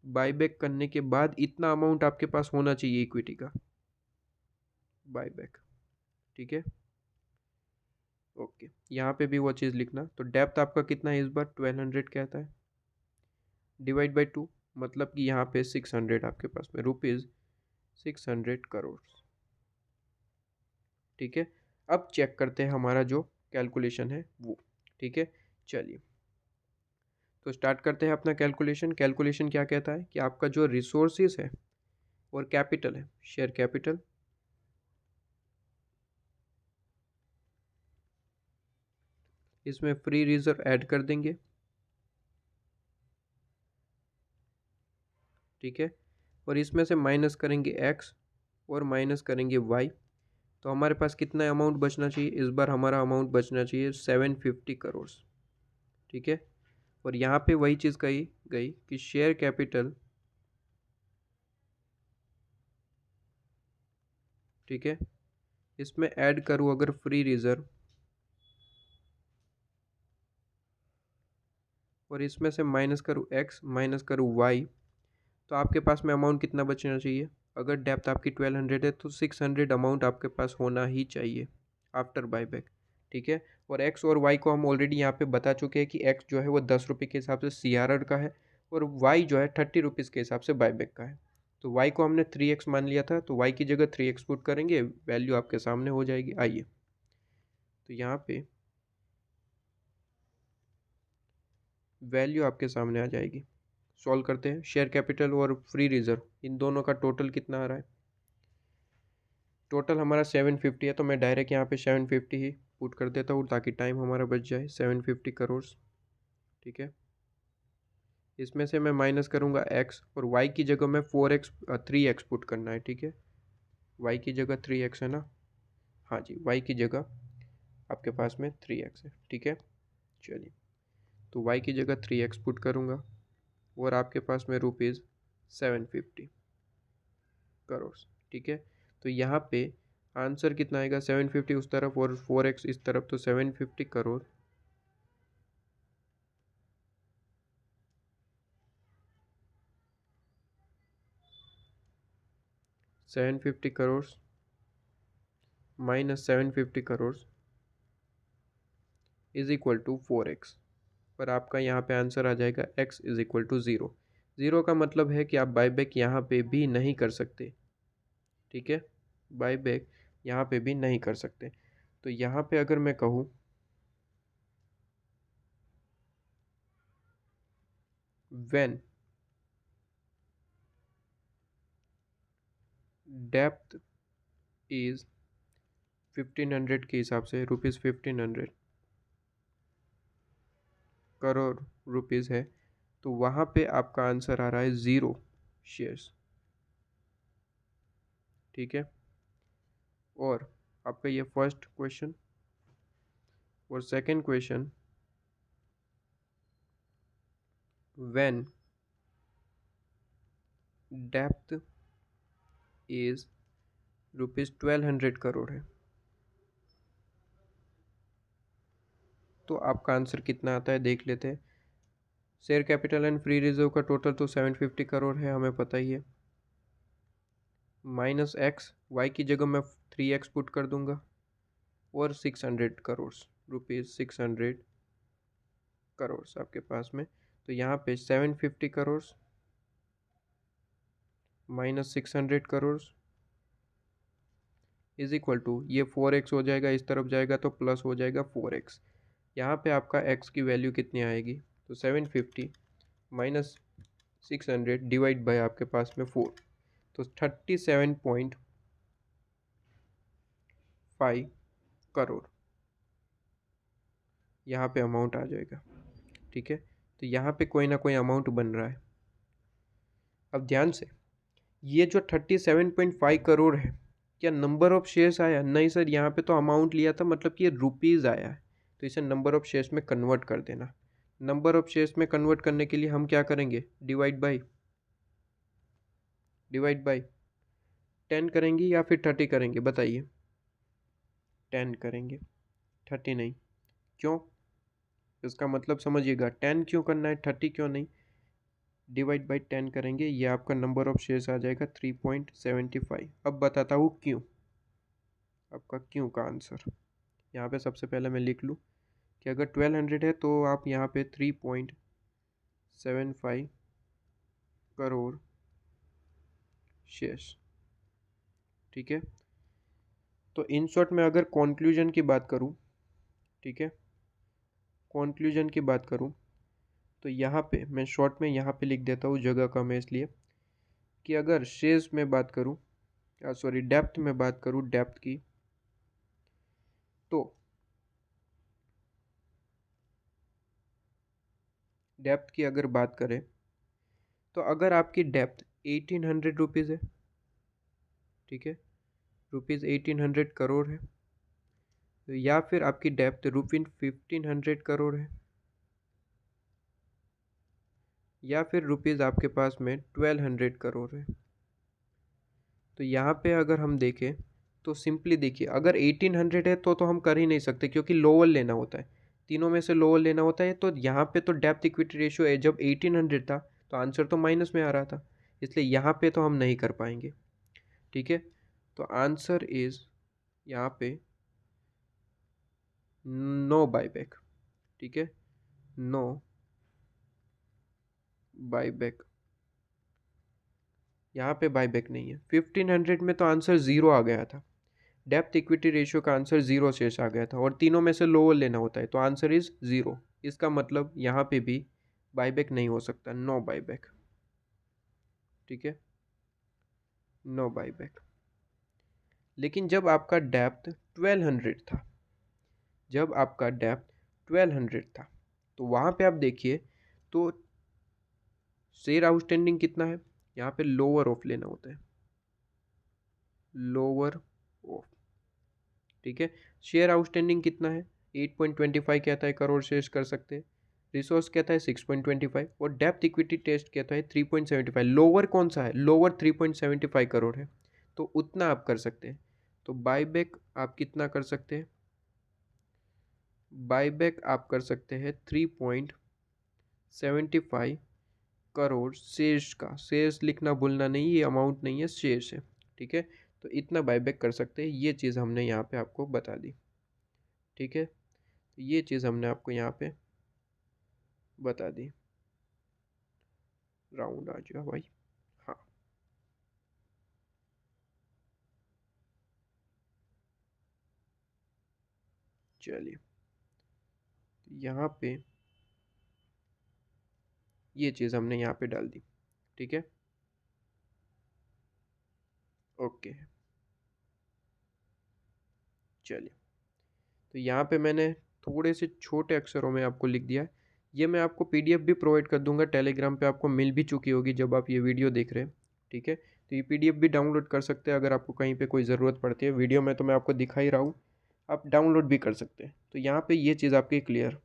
बाईबैक करने के बाद इतना अमाउंट आपके पास होना चाहिए इक्विटी का बाईबैक, ठीक है। ओके, यहाँ पे भी वो चीज़ लिखना। तो डेप्थ आपका कितना है इस बार, 1200 कहता है, डिवाइड बाई 2 मतलब कि यहाँ पे 600 आपके पास में रुपीज़ 600 करोड़, ठीक है। अब चेक करते हैं हमारा जो कैलकुलेशन है वो, ठीक है। चलिए, तो स्टार्ट करते हैं अपना कैलकुलेशन। कैलकुलेशन क्या कहता है कि आपका जो रिसोर्सेज है और कैपिटल है, शेयर कैपिटल, इसमें फ्री रिजर्व ऐड कर देंगे, ठीक है, और इसमें से माइनस करेंगे एक्स और माइनस करेंगे वाई। तो हमारे पास कितना अमाउंट बचना चाहिए? इस बार हमारा अमाउंट बचना चाहिए 750 करोड़, ठीक है। और यहाँ पे वही चीज़ कही गई कि शेयर कैपिटल, ठीक है, इसमें ऐड करूँ अगर फ्री रिजर्व और इसमें से माइनस करूँ एक्स माइनस करूँ वाई, तो आपके पास में अमाउंट कितना बचना चाहिए? अगर डेप्थ आपकी 1200 है तो 600 अमाउंट आपके पास होना ही चाहिए आफ्टर बाईबैक, ठीक है। और एक्स और वाई को हम ऑलरेडी यहाँ पे बता चुके हैं कि एक्स जो है वो 10 रुपये के हिसाब से CRR का है और वाई जो है 30 रुपीज़ के हिसाब से बाईबैक का है। तो वाई को हमने 3x मान लिया था, तो वाई की जगह 3x पुट करेंगे, वैल्यू आपके सामने हो जाएगी। आइए तो यहाँ पे वैल्यू आपके सामने आ जाएगी। सॉल्व करते हैं। शेयर कैपिटल और फ्री रिजर्व इन दोनों का टोटल कितना आ रहा है? टोटल हमारा 750 है, तो मैं डायरेक्ट यहाँ पे 750 ही पुट कर देता हूँ ताकि टाइम हमारा बच जाए। 750 करोड़, ठीक है। इसमें से मैं माइनस करूँगा एक्स और वाई की जगह में 3x पुट करना है, ठीक है। वाई की जगह 3x है ना? हाँ जी, वाई की जगह आपके पास में 3x है, ठीक है। चलिए, तो वाई की जगह 3x पुट करूँगा और आपके पास में रुपीज़ 750 करोड़, ठीक है। तो यहाँ पे आंसर कितना आएगा? 750 उस तरफ और 4x इस तरफ, तो 750 crore 750 crore minus 750 crore is equal to 4x। पर आपका यहाँ पे आंसर आ जाएगा x इज इक्वल टू 0। 0 का मतलब है कि आप बाईबैक यहाँ पे भी नहीं कर सकते, ठीक है। बाईबैक यहाँ पे भी नहीं कर सकते। तो यहाँ पे अगर मैं कहूँ व्हेन डेप्थ इज 1500 के हिसाब से रुपीज़ 1500 करोड़ रुपीज़ है, तो वहाँ पे आपका आंसर आ रहा है 0 शेयर्स, ठीक है। और आपका ये फर्स्ट क्वेश्चन और second question, when depth is rupees 1200 crore है, तो आपका आंसर कितना आता है देख लेते हैं। Share capital and free reserve का टोटल तो 750 करोड़ है, हमें पता ही है। माइनस एक्स, वाई की जगह मैं 3x पुट कर दूंगा और 600 करोड़ रुपीज़ 600 करोड़ आपके पास में। तो यहाँ पे 750 crore minus 600 crore is equal to ये 4x हो जाएगा, इस तरफ जाएगा तो प्लस हो जाएगा 4x। यहाँ पे आपका x की वैल्यू कितनी आएगी? तो 750 माइनस 600 डिवाइड बाय आपके पास में 4, तो 37.5 करोड़ यहाँ पे अमाउंट आ जाएगा, ठीक है। तो यहाँ पे कोई ना कोई अमाउंट बन रहा है। अब ध्यान से, ये जो 37.5 करोड़ है, क्या नंबर ऑफ शेयर्स आया? नहीं सर, यहाँ पे तो अमाउंट लिया था, मतलब कि ये रुपीज़ आया है, तो इसे नंबर ऑफ शेयर्स में कन्वर्ट कर देना। नंबर ऑफ शेयर्स में कन्वर्ट करने के लिए हम क्या करेंगे? डिवाइड बाई 10 करेंगे या फिर 30 करेंगे? बताइए। 10 करेंगे, 30 नहीं। क्यों? इसका मतलब समझिएगा, 10 क्यों करना है, 30 क्यों नहीं? डिवाइड बाई 10 करेंगे, ये आपका नंबर ऑफ शेयर्स आ जाएगा 3.75। अब बताता हूँ क्यों। आपका क्यों का आंसर यहाँ पे सबसे पहले मैं लिख लूँ कि अगर 1200 है तो आप यहाँ पे 3.75 करोड़ शेयर्स, ठीक है। तो इन शॉर्ट में अगर कंक्लूजन की बात करूँ, ठीक है, कंक्लूजन की बात करूँ तो यहाँ पे मैं शॉर्ट में यहाँ पे लिख देता हूँ, जगह कम है इसलिए, कि अगर शेयर्स में बात करूँ, सॉरी डेप्थ में बात करूँ, डेप्थ की, तो डेप्थ की अगर बात करें तो अगर आपकी डेप्थ 1800 रुपीज़ है, ठीक है, रुपीज़ 1800 करोड़ है, तो या फिर आपकी डेप्थ रुपीज़ 1500 करोड़ है, या फिर रुपीज़ आपके पास में 1200 करोड़ है। तो यहाँ पे अगर हम देखें तो सिंपली देखिए, अगर 1800 है तो हम कर ही नहीं सकते, क्योंकि लोअर लेना होता है, तीनों में से लोअर लेना होता है। तो यहाँ पे तो डेप्थ इक्विटी रेशियो है, जब 1800 था तो आंसर तो माइनस में आ रहा था, इसलिए यहाँ पे तो हम नहीं कर पाएंगे, ठीक है। तो आंसर इज यहाँ पे नो बायबैक, ठीक है, नो बायबैक, यहाँ पे बायबैक नहीं है। 1500 में तो आंसर ज़ीरो आ गया था, डेप्थ इक्विटी रेशियो का आंसर ज़ीरो शेष आ गया था, और तीनों में से लोअर लेना होता है, तो आंसर इज ज़ीरो। इसका मतलब यहाँ पे भी बायबैक नहीं हो सकता, नो बायबैक, ठीक है, नो बायबैक। लेकिन जब आपका डेप्थ 1200 था, जब आपका डेप्थ 1200 था, तो वहाँ पे आप देखिए तो शेयर आउटस्टैंडिंग कितना है, यहाँ पे लोअर ऑफ लेना होता है, लोअर ऑफ, ठीक है। शेयर आउटस्टैंडिंग कितना है, 8.25 कहता है करोड़ शेयर्स कर सकते हैं, रिसोर्स कहता है 6.25, और डेप्थ इक्विटी टेस्ट कहता है 3.75। लोअर कौन सा है, लोअर 3.75 करोड़ है, तो उतना आप कर सकते हैं। तो बायबैक आप कितना कर सकते हैं, बायबैक आप कर सकते हैं 3.75 करोड़ शेयर्स का, शेयर्स लिखना भूलना नहीं, ये अमाउंट नहीं है, शेयर्स है, ठीक है। तो इतना बायबैक कर सकते हैं, ये चीज़ हमने यहाँ पे आपको बता दी, ठीक है, तो ये चीज़ हमने आपको यहाँ पे बता दी। राउंड आ जाओ भाई, हाँ, चलिए यहाँ पे ये चीज़ हमने यहाँ पे डाल दी, ठीक है, ओके। चलिए, तो यहाँ पे मैंने थोड़े से छोटे अक्षरों में आपको लिख दिया है। ये मैं आपको पीडीएफ भी प्रोवाइड कर दूंगा, टेलीग्राम पे आपको मिल भी चुकी होगी जब आप ये वीडियो देख रहे हैं, ठीक है। तो ये पीडीएफ भी डाउनलोड कर सकते हैं, अगर आपको कहीं पे कोई ज़रूरत पड़ती है। वीडियो में तो मैं आपको दिखा ही रहा हूँ, आप डाउनलोड भी कर सकते हैं। तो यहाँ पे ये चीज़ आपकी क्लियर।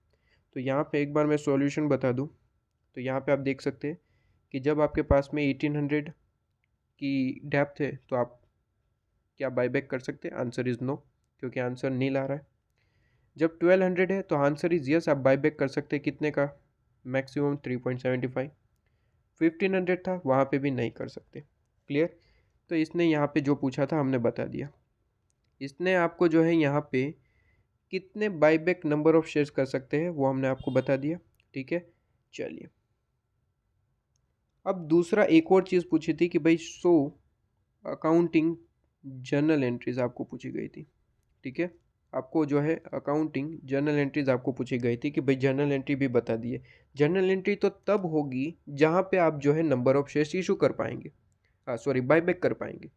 तो यहाँ पे एक बार मैं सॉल्यूशन बता दूँ, तो यहाँ पे आप देख सकते हैं कि जब आपके पास में 1800 की डेप्थ है तो आप क्या बायबैक कर सकते हैं, आंसर इज़ नो, क्योंकि आंसर नील आ रहा है। जब 1200 है तो आंसर इज यस, आप बायबैक कर सकते हैं, कितने का, मैक्सिमम 3.75। 1500 था, वहाँ पे भी नहीं कर सकते, क्लियर। तो इसने यहाँ पे जो पूछा था हमने बता दिया। इसने आपको जो है यहाँ पे कितने बायबैक नंबर ऑफ शेयर्स कर सकते हैं वो हमने आपको बता दिया, ठीक है। चलिए, अब दूसरा एक और चीज़ पूछी थी कि भाई शो अकाउंटिंग जर्नल एंट्रीज आपको पूछी गई थी, ठीक है। आपको जो है अकाउंटिंग जर्नल एंट्रीज आपको पूछी गई थी कि भाई जर्नल एंट्री भी बता दिए। जर्नल एंट्री तो तब होगी जहाँ पे आप जो है नंबर ऑफ शेयर्स इशू कर पाएंगे, सॉरी बायबैक कर पाएंगे।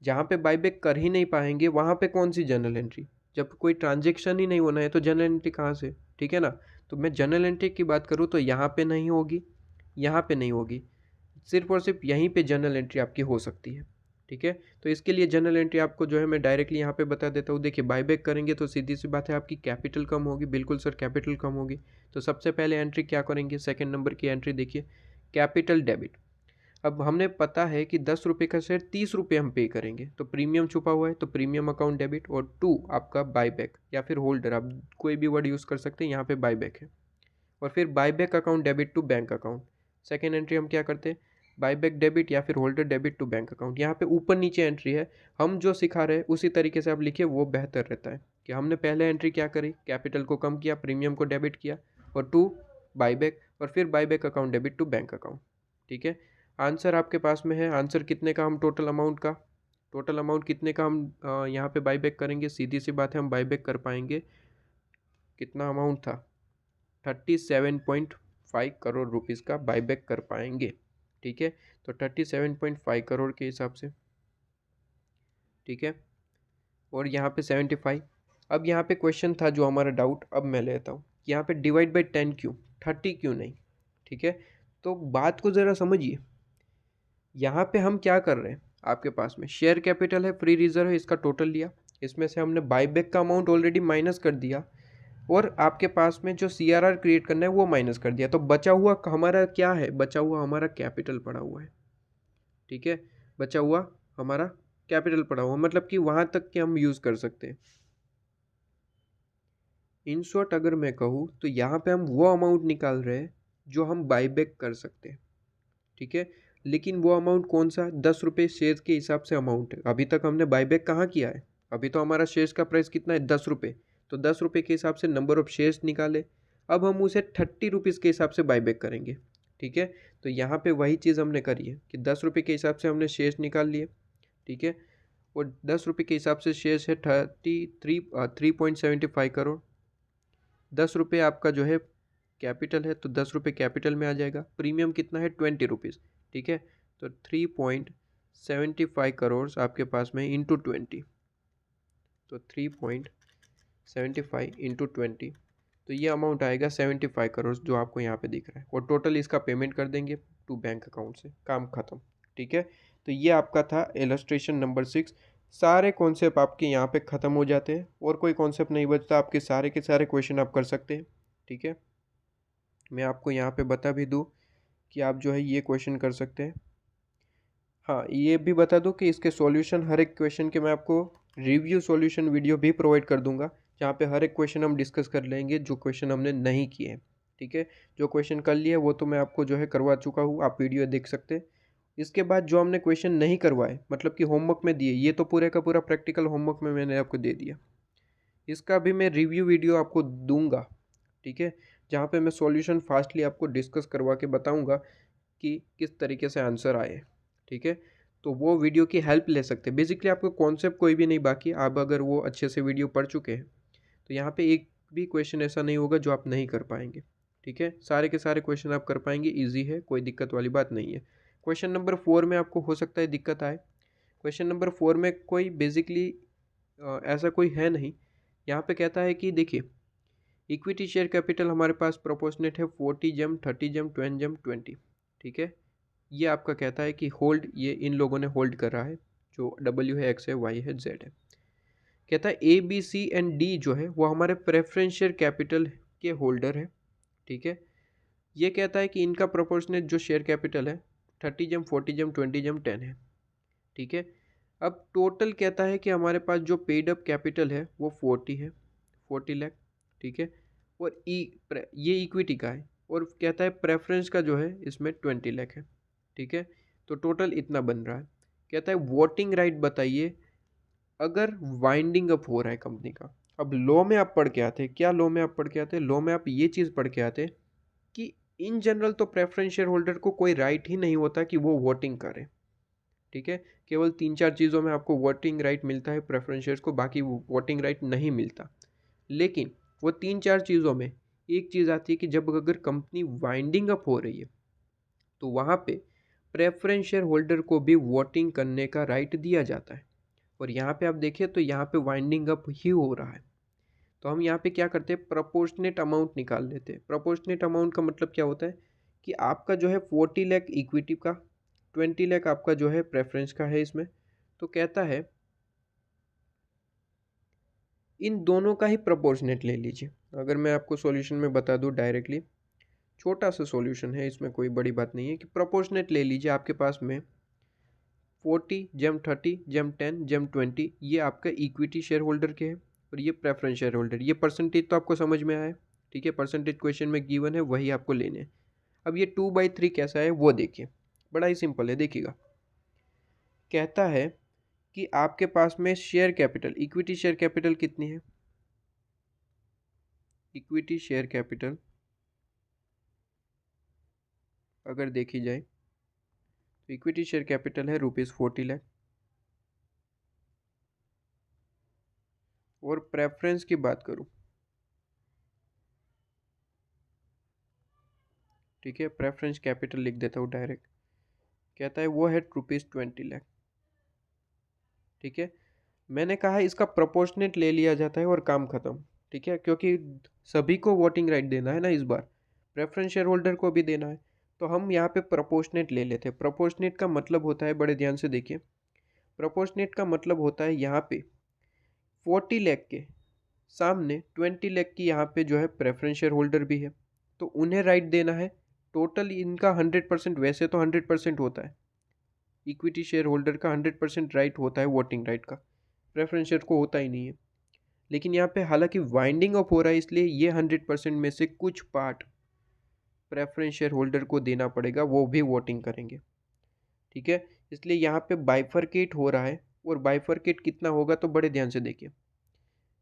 जहाँ पे बायबैक कर ही नहीं पाएंगे वहाँ पे कौन सी जर्नल एंट्री, जब कोई ट्रांजेक्शन ही नहीं होना है तो जर्नल एंट्री कहाँ से, ठीक है ना। तो मैं जर्नल एंट्री की बात करूँ तो यहाँ पे नहीं होगी, यहाँ पे नहीं होगी, सिर्फ और सिर्फ यहीं पे जर्नल एंट्री आपकी हो सकती है, ठीक है। तो इसके लिए जर्नल एंट्री आपको जो है मैं डायरेक्टली यहाँ पे बता देता हूँ। देखिए, बायबैक करेंगे तो सीधी सी बात है आपकी कैपिटल कम होगी, बिल्कुल सर कैपिटल कम होगी। तो सबसे पहले एंट्री क्या करेंगे, सेकंड नंबर की एंट्री देखिए, कैपिटल डेबिट। अब हमने पता है कि 10 रुपये का शेयर 30 रुपये हम पे करेंगे, तो प्रीमियम छुपा हुआ है, तो प्रीमियम अकाउंट डेबिट, और 2 आपका बायबैक या फिर होल्डर, आप कोई भी वर्ड यूज़ कर सकते हैं, यहाँ पे बायबैक है। और फिर buyback account debit to bank account, second entry हम क्या करते हैं, बायबैक डेबिट या फिर holder debit to bank account. यहाँ पे ऊपर नीचे एंट्री है, हम जो सिखा रहे हैं उसी तरीके से आप लिखिए, वो बेहतर रहता है। कि हमने पहले एंट्री क्या करी, कैपिटल को कम किया, प्रीमियम को डेबिट किया, और 2 बायबैक, और फिर buyback account debit to bank account, ठीक है। आंसर आपके पास में है, आंसर कितने का, हम टोटल अमाउंट का, टोटल अमाउंट कितने का हम यहाँ पे बायबैक करेंगे, सीधी सी बात है हम बायबैक कर पाएंगे, कितना अमाउंट था, 37.5 करोड़ रुपीज़ का बाईबैक कर पाएंगे। ठीक है, तो 37.5 करोड़ के हिसाब से। ठीक है, और यहाँ पे 75। अब यहाँ पे क्वेश्चन था जो हमारा डाउट, अब मैं लेता हूँ, यहाँ पे डिवाइड बाई 10 क्यों, 30 क्यों नहीं। ठीक है, तो बात को ज़रा समझिए। यहाँ पे हम क्या कर रहे हैं, आपके पास में शेयर कैपिटल है, फ्री रिजर्व है, इसका टोटल लिया, इसमें से हमने बाईबैक का अमाउंट ऑलरेडी माइनस कर दिया, और आपके पास में जो CRR क्रिएट करना है वो माइनस कर दिया। तो बचा हुआ हमारा क्या है, बचा हुआ हमारा कैपिटल पड़ा हुआ है। ठीक है, बचा हुआ हमारा कैपिटल पड़ा हुआ, मतलब कि वहाँ तक के हम यूज़ कर सकते हैं। इन शॉर्ट अगर मैं कहूँ तो यहाँ पे हम वो अमाउंट निकाल रहे हैं जो हम बाईबैक कर सकते हैं। ठीक है, लेकिन वो अमाउंट कौन सा, 10 रुपये शेयर के हिसाब से अमाउंट है। अभी तक हमने बाईबैक कहाँ किया है, अभी तो हमारा शेयर्स का प्राइस कितना है, 10 रुपये। तो 10 रुपये के हिसाब से नंबर ऑफ शेयर्स निकाले, अब हम उसे 30 रुपीज़ के हिसाब से बाईबैक करेंगे। ठीक है, तो यहाँ पे वही चीज़ हमने करी है कि 10 रुपये के हिसाब से हमने शेयर्स निकाल लिए। ठीक है, और 10 रुपये के हिसाब से शेयर्स है 3.75 करोड़। 10 रुपये आपका जो है कैपिटल है, तो 10 रुपये कैपिटल में आ जाएगा। प्रीमियम कितना है, 20 रुपीज़। ठीक है, तो 3.75 करोड़ आपके पास में इंटू 20, तो 3.75 इंटू 20, तो ये अमाउंट आएगा 75 करोड़ जो आपको यहाँ पे दिख रहा है, और टोटल इसका पेमेंट कर देंगे टू बैंक अकाउंट से, काम खत्म। ठीक है, तो ये आपका था इलस्ट्रेशन नंबर 6। सारे कॉन्सेप्ट आपके यहाँ पे ख़त्म हो जाते हैं, और कोई कॉन्सेप्ट नहीं बचता, आपके सारे के सारे क्वेश्चन आप कर सकते हैं। ठीक है, मैं आपको यहाँ पे बता भी दूँ कि आप जो है ये क्वेश्चन कर सकते हैं। हाँ, ये भी बता दूँ कि इसके सॉल्यूशन, हर एक क्वेश्चन के मैं आपको रिव्यू सॉल्यूशन वीडियो भी प्रोवाइड कर दूंगा, जहाँ पे हर एक क्वेश्चन हम डिस्कस कर लेंगे जो क्वेश्चन हमने नहीं किए हैं। ठीक है, जो क्वेश्चन कर लिए वो तो मैं आपको जो है करवा चुका हूँ, आप वीडियो देख सकते हैं। इसके बाद जो हमने क्वेश्चन नहीं करवाए, मतलब कि होमवर्क में दिए, ये तो पूरे का पूरा प्रैक्टिकल होमवर्क में मैंने आपको दे दिया, इसका भी मैं रिव्यू वीडियो आपको दूंगा। ठीक है, जहाँ पे मैं सॉल्यूशन फास्टली आपको डिस्कस करवा के बताऊंगा कि किस तरीके से आंसर आए। ठीक है, तो वो वीडियो की हेल्प ले सकते हैं। बेसिकली आपको कॉन्सेप्ट कोई भी नहीं बाकी, आप अगर वो अच्छे से वीडियो पढ़ चुके हैं तो यहाँ पे एक भी क्वेश्चन ऐसा नहीं होगा जो आप नहीं कर पाएंगे। ठीक है, सारे के सारे क्वेश्चन आप कर पाएंगे, ईजी है, कोई दिक्कत वाली बात नहीं है। क्वेश्चन नंबर 4 में आपको हो सकता है दिक्कत आए। क्वेश्चन नंबर 4 में कोई बेसिकली ऐसा कोई है नहीं। यहाँ पे कहता है कि देखिए, इक्विटी शेयर कैपिटल हमारे पास प्रोपोर्शनेट है 40 जेम, 30 जेम, 20 जेम, 20। ठीक है, ये आपका कहता है कि होल्ड, ये इन लोगों ने होल्ड कर रहा है, जो W है, X है, Y है, Z है। कहता है A B C and D जो है वो हमारे प्रेफरेंस शेयर कैपिटल के होल्डर है। ठीक है, ये कहता है कि इनका प्रोपोर्शनेट जो शेयर कैपिटल है 30 जेम, 40 जेम, 20 जेम, 10 है। ठीक है, अब टोटल कहता है कि हमारे पास जो पेड अप कैपिटल है वो 40 है, 40 लाख। ठीक है, और ये इक्विटी का है, और कहता है प्रेफरेंस का जो है इसमें 20 लाख है। ठीक है, तो टोटल इतना बन रहा है। कहता है वोटिंग राइट बताइए अगर वाइंडिंग अप हो रहा है कंपनी का। अब लॉ में आप पढ़ के आते, क्या लॉ में आप पढ़ के आते, लॉ में आप ये चीज़ पढ़ के आते कि इन जनरल तो प्रेफरेंस शेयर होल्डर को कोई राइट ही नहीं होता कि वो वोटिंग करे। ठीक है, केवल 3-4 चीज़ों में आपको वोटिंग राइट मिलता है प्रेफरेंस शेयर्स को, बाकी वोटिंग राइट नहीं मिलता। लेकिन वो 3-4 चीज़ों में एक चीज़ आती है कि जब अगर कंपनी वाइंडिंग अप हो रही है तो वहाँ पे प्रेफरेंस शेयर होल्डर को भी वोटिंग करने का राइट दिया जाता है। और यहाँ पे आप देखिए तो यहाँ पे वाइंडिंग अप ही हो रहा है, तो हम यहाँ पे क्या करते हैं, प्रोपोर्शनेट अमाउंट निकाल लेते हैं। प्रोपोर्शनेट अमाउंट का मतलब क्या होता है कि आपका जो है 40 लाख इक्विटी का, 20 लाख आपका जो है प्रेफरेंस का है इसमें। तो कहता है इन दोनों का ही प्रोपोर्शनेट ले लीजिए। अगर मैं आपको सॉल्यूशन में बता दूं डायरेक्टली, छोटा सा सॉल्यूशन है, इसमें कोई बड़ी बात नहीं है, कि प्रोपोर्शनेट ले लीजिए। आपके पास में 40 जेम, 30 जेम, 10 जेम, 20 ये आपका इक्विटी शेयर होल्डर के हैं, और ये प्रेफरेंस शेयर होल्डर। ये परसेंटेज तो आपको समझ में आया है। ठीक है, परसेंटेज क्वेश्चन में गिवन है, वही आपको लेने हैं। अब ये 2/3 कैसा है वो देखिए, बड़ा ही सिंपल है, देखिएगा। कहता है कि आपके पास में share capital, equity share capital कितनी है, इक्विटी शेयर कैपिटल अगर देखी जाए तो इक्विटी शेयर कैपिटल है ₹40 लाख। और प्रेफरेंस की बात करूं ठीक है, प्रेफरेंस कैपिटल लिख देता हूँ डायरेक्ट। कहता है वो है ₹20 लाख। ठीक है, मैंने कहा इसका प्रोपोर्शनेट ले लिया जाता है और काम खत्म। ठीक है, क्योंकि सभी को वोटिंग राइट देना है ना, इस बार प्रेफरेंस शेयर होल्डर को भी देना है, तो हम यहाँ पे प्रोपोर्शनेट ले लेते हैं। प्रोपोर्शनेट का मतलब होता है, बड़े ध्यान से देखिए, प्रोपोर्शनेट का मतलब होता है यहाँ पे 40 लाख के सामने 20 लाख की यहाँ पे जो है प्रेफरेंस शेयर होल्डर भी है, तो उन्हें राइट देना है। टोटल इनका 100%, वैसे तो 100% होता है, इक्विटी शेयर होल्डर का 100% राइट होता है वोटिंग राइट का, प्रेफरेंस शेयर को होता ही नहीं है। लेकिन यहाँ पे हालांकि वाइंडिंग अप हो रहा है, इसलिए ये 100% में से कुछ पार्ट प्रेफरेंस शेयर होल्डर को देना पड़ेगा, वो भी वोटिंग करेंगे। ठीक है, इसलिए यहाँ पे बाइफरकेट हो रहा है। और बाइफरकेट कितना होगा, तो बड़े ध्यान से देखिए,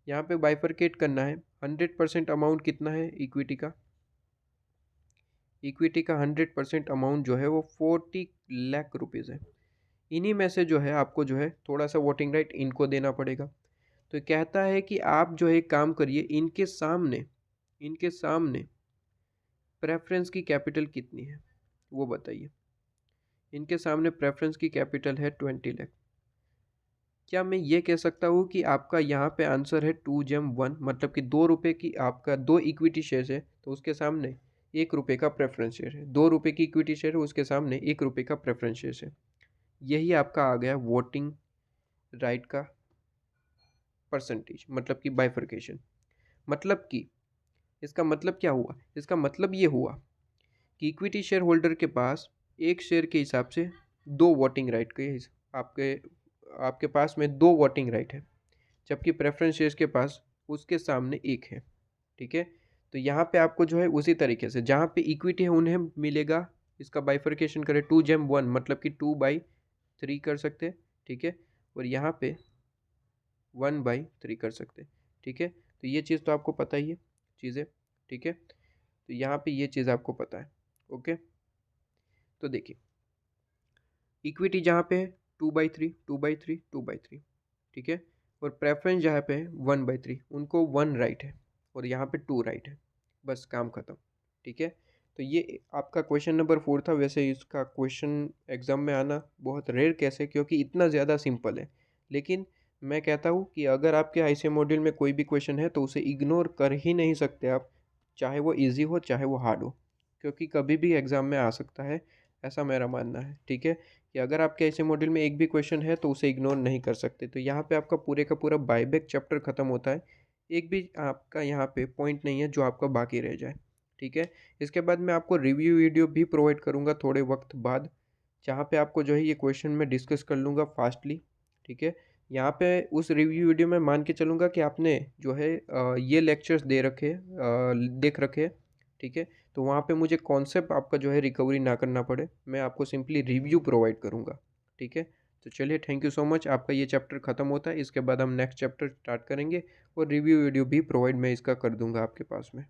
यहाँ पे बाइफरकेट करना है। 100% अमाउंट कितना है इक्विटी का, इक्विटी का 100% अमाउंट जो है वो 40 लाख रुपीज़ है। इन्हीं में से जो है आपको जो है थोड़ा सा वोटिंग राइट इनको देना पड़ेगा। तो कहता है कि आप जो है काम करिए, इनके सामने प्रेफरेंस की कैपिटल कितनी है वो बताइए। इनके सामने प्रेफरेंस की कैपिटल है 20 लाख। क्या मैं ये कह सकता हूँ कि आपका यहाँ पे आंसर है 2/1, मतलब कि ₹2 की आपका 2 इक्विटी शेयर है, तो उसके सामने ₹1 का प्रेफरेंस शेयर है। ₹2 की इक्विटी शेयर है, उसके सामने ₹1 का प्रेफरेंस शेयर है। यही आपका आ गया वोटिंग राइट का परसेंटेज, मतलब कि बाइफरकेशन। मतलब कि इसका मतलब क्या हुआ, इसका मतलब ये हुआ कि इक्विटी शेयर होल्डर के पास एक शेयर के हिसाब से दो वोटिंग राइट के आपके आपके पास में दो वोटिंग राइट है, जबकि प्रेफरेंस शेयर्स के पास उसके सामने एक है। ठीक है, तो यहाँ पे आपको जो है उसी तरीके से जहाँ पे इक्विटी है उन्हें मिलेगा, इसका बाइफरकेशन करें 2/1, मतलब कि 2/3 कर सकते हैं। ठीक है, और यहाँ पे 1/3 कर सकते हैं। ठीक है, तो ये चीज़ तो आपको पता ही है चीज़ें। ठीक है, तो यहाँ पे ये चीज़ आपको पता है। ओके, तो देखिए इक्विटी जहाँ पे है 2/3, 2/3, 2/3। ठीक है, और प्रेफरेंस जहाँ पे है 1/3, उनको 1 राइट है और यहाँ पे 2 राइट है, बस काम खत्म। ठीक है, तो ये आपका क्वेश्चन नंबर 4 था। वैसे इसका क्वेश्चन एग्जाम में आना बहुत रेयर कैसे, क्योंकि इतना ज़्यादा सिंपल है। लेकिन मैं कहता हूँ कि अगर आपके आईसीए मॉड्यूल में कोई भी क्वेश्चन है तो उसे इग्नोर कर ही नहीं सकते आप, चाहे वो ईजी हो चाहे वो हार्ड हो, क्योंकि कभी भी एग्ज़ाम में आ सकता है, ऐसा मेरा मानना है। ठीक है, कि अगर आपके ऐसे मॉड्यूल में एक भी क्वेश्चन है तो उसे इग्नोर नहीं कर सकते। तो यहाँ पे आपका पूरे का पूरा बायबैक चैप्टर खत्म होता है, एक भी आपका यहाँ पे पॉइंट नहीं है जो आपका बाकी रह जाए। ठीक है, इसके बाद मैं आपको रिव्यू वीडियो भी प्रोवाइड करूँगा थोड़े वक्त बाद, जहाँ पे आपको जो है ये क्वेश्चन मैं डिस्कस कर लूँगा फास्टली। ठीक है, यहाँ पे उस रिव्यू वीडियो में मान के चलूँगा कि आपने जो है ये लेक्चर्स देख रखे। ठीक है, तो वहाँ पे मुझे कॉन्सेप्ट आपका जो है रिकवरी ना करना पड़े, मैं आपको सिंपली रिव्यू प्रोवाइड करूँगा। ठीक है, तो चलिए थैंक यू सो मच। आपका ये चैप्टर ख़त्म होता है, इसके बाद हम नेक्स्ट चैप्टर स्टार्ट करेंगे और रिव्यू वीडियो भी प्रोवाइड मैं इसका कर दूँगा आपके पास में।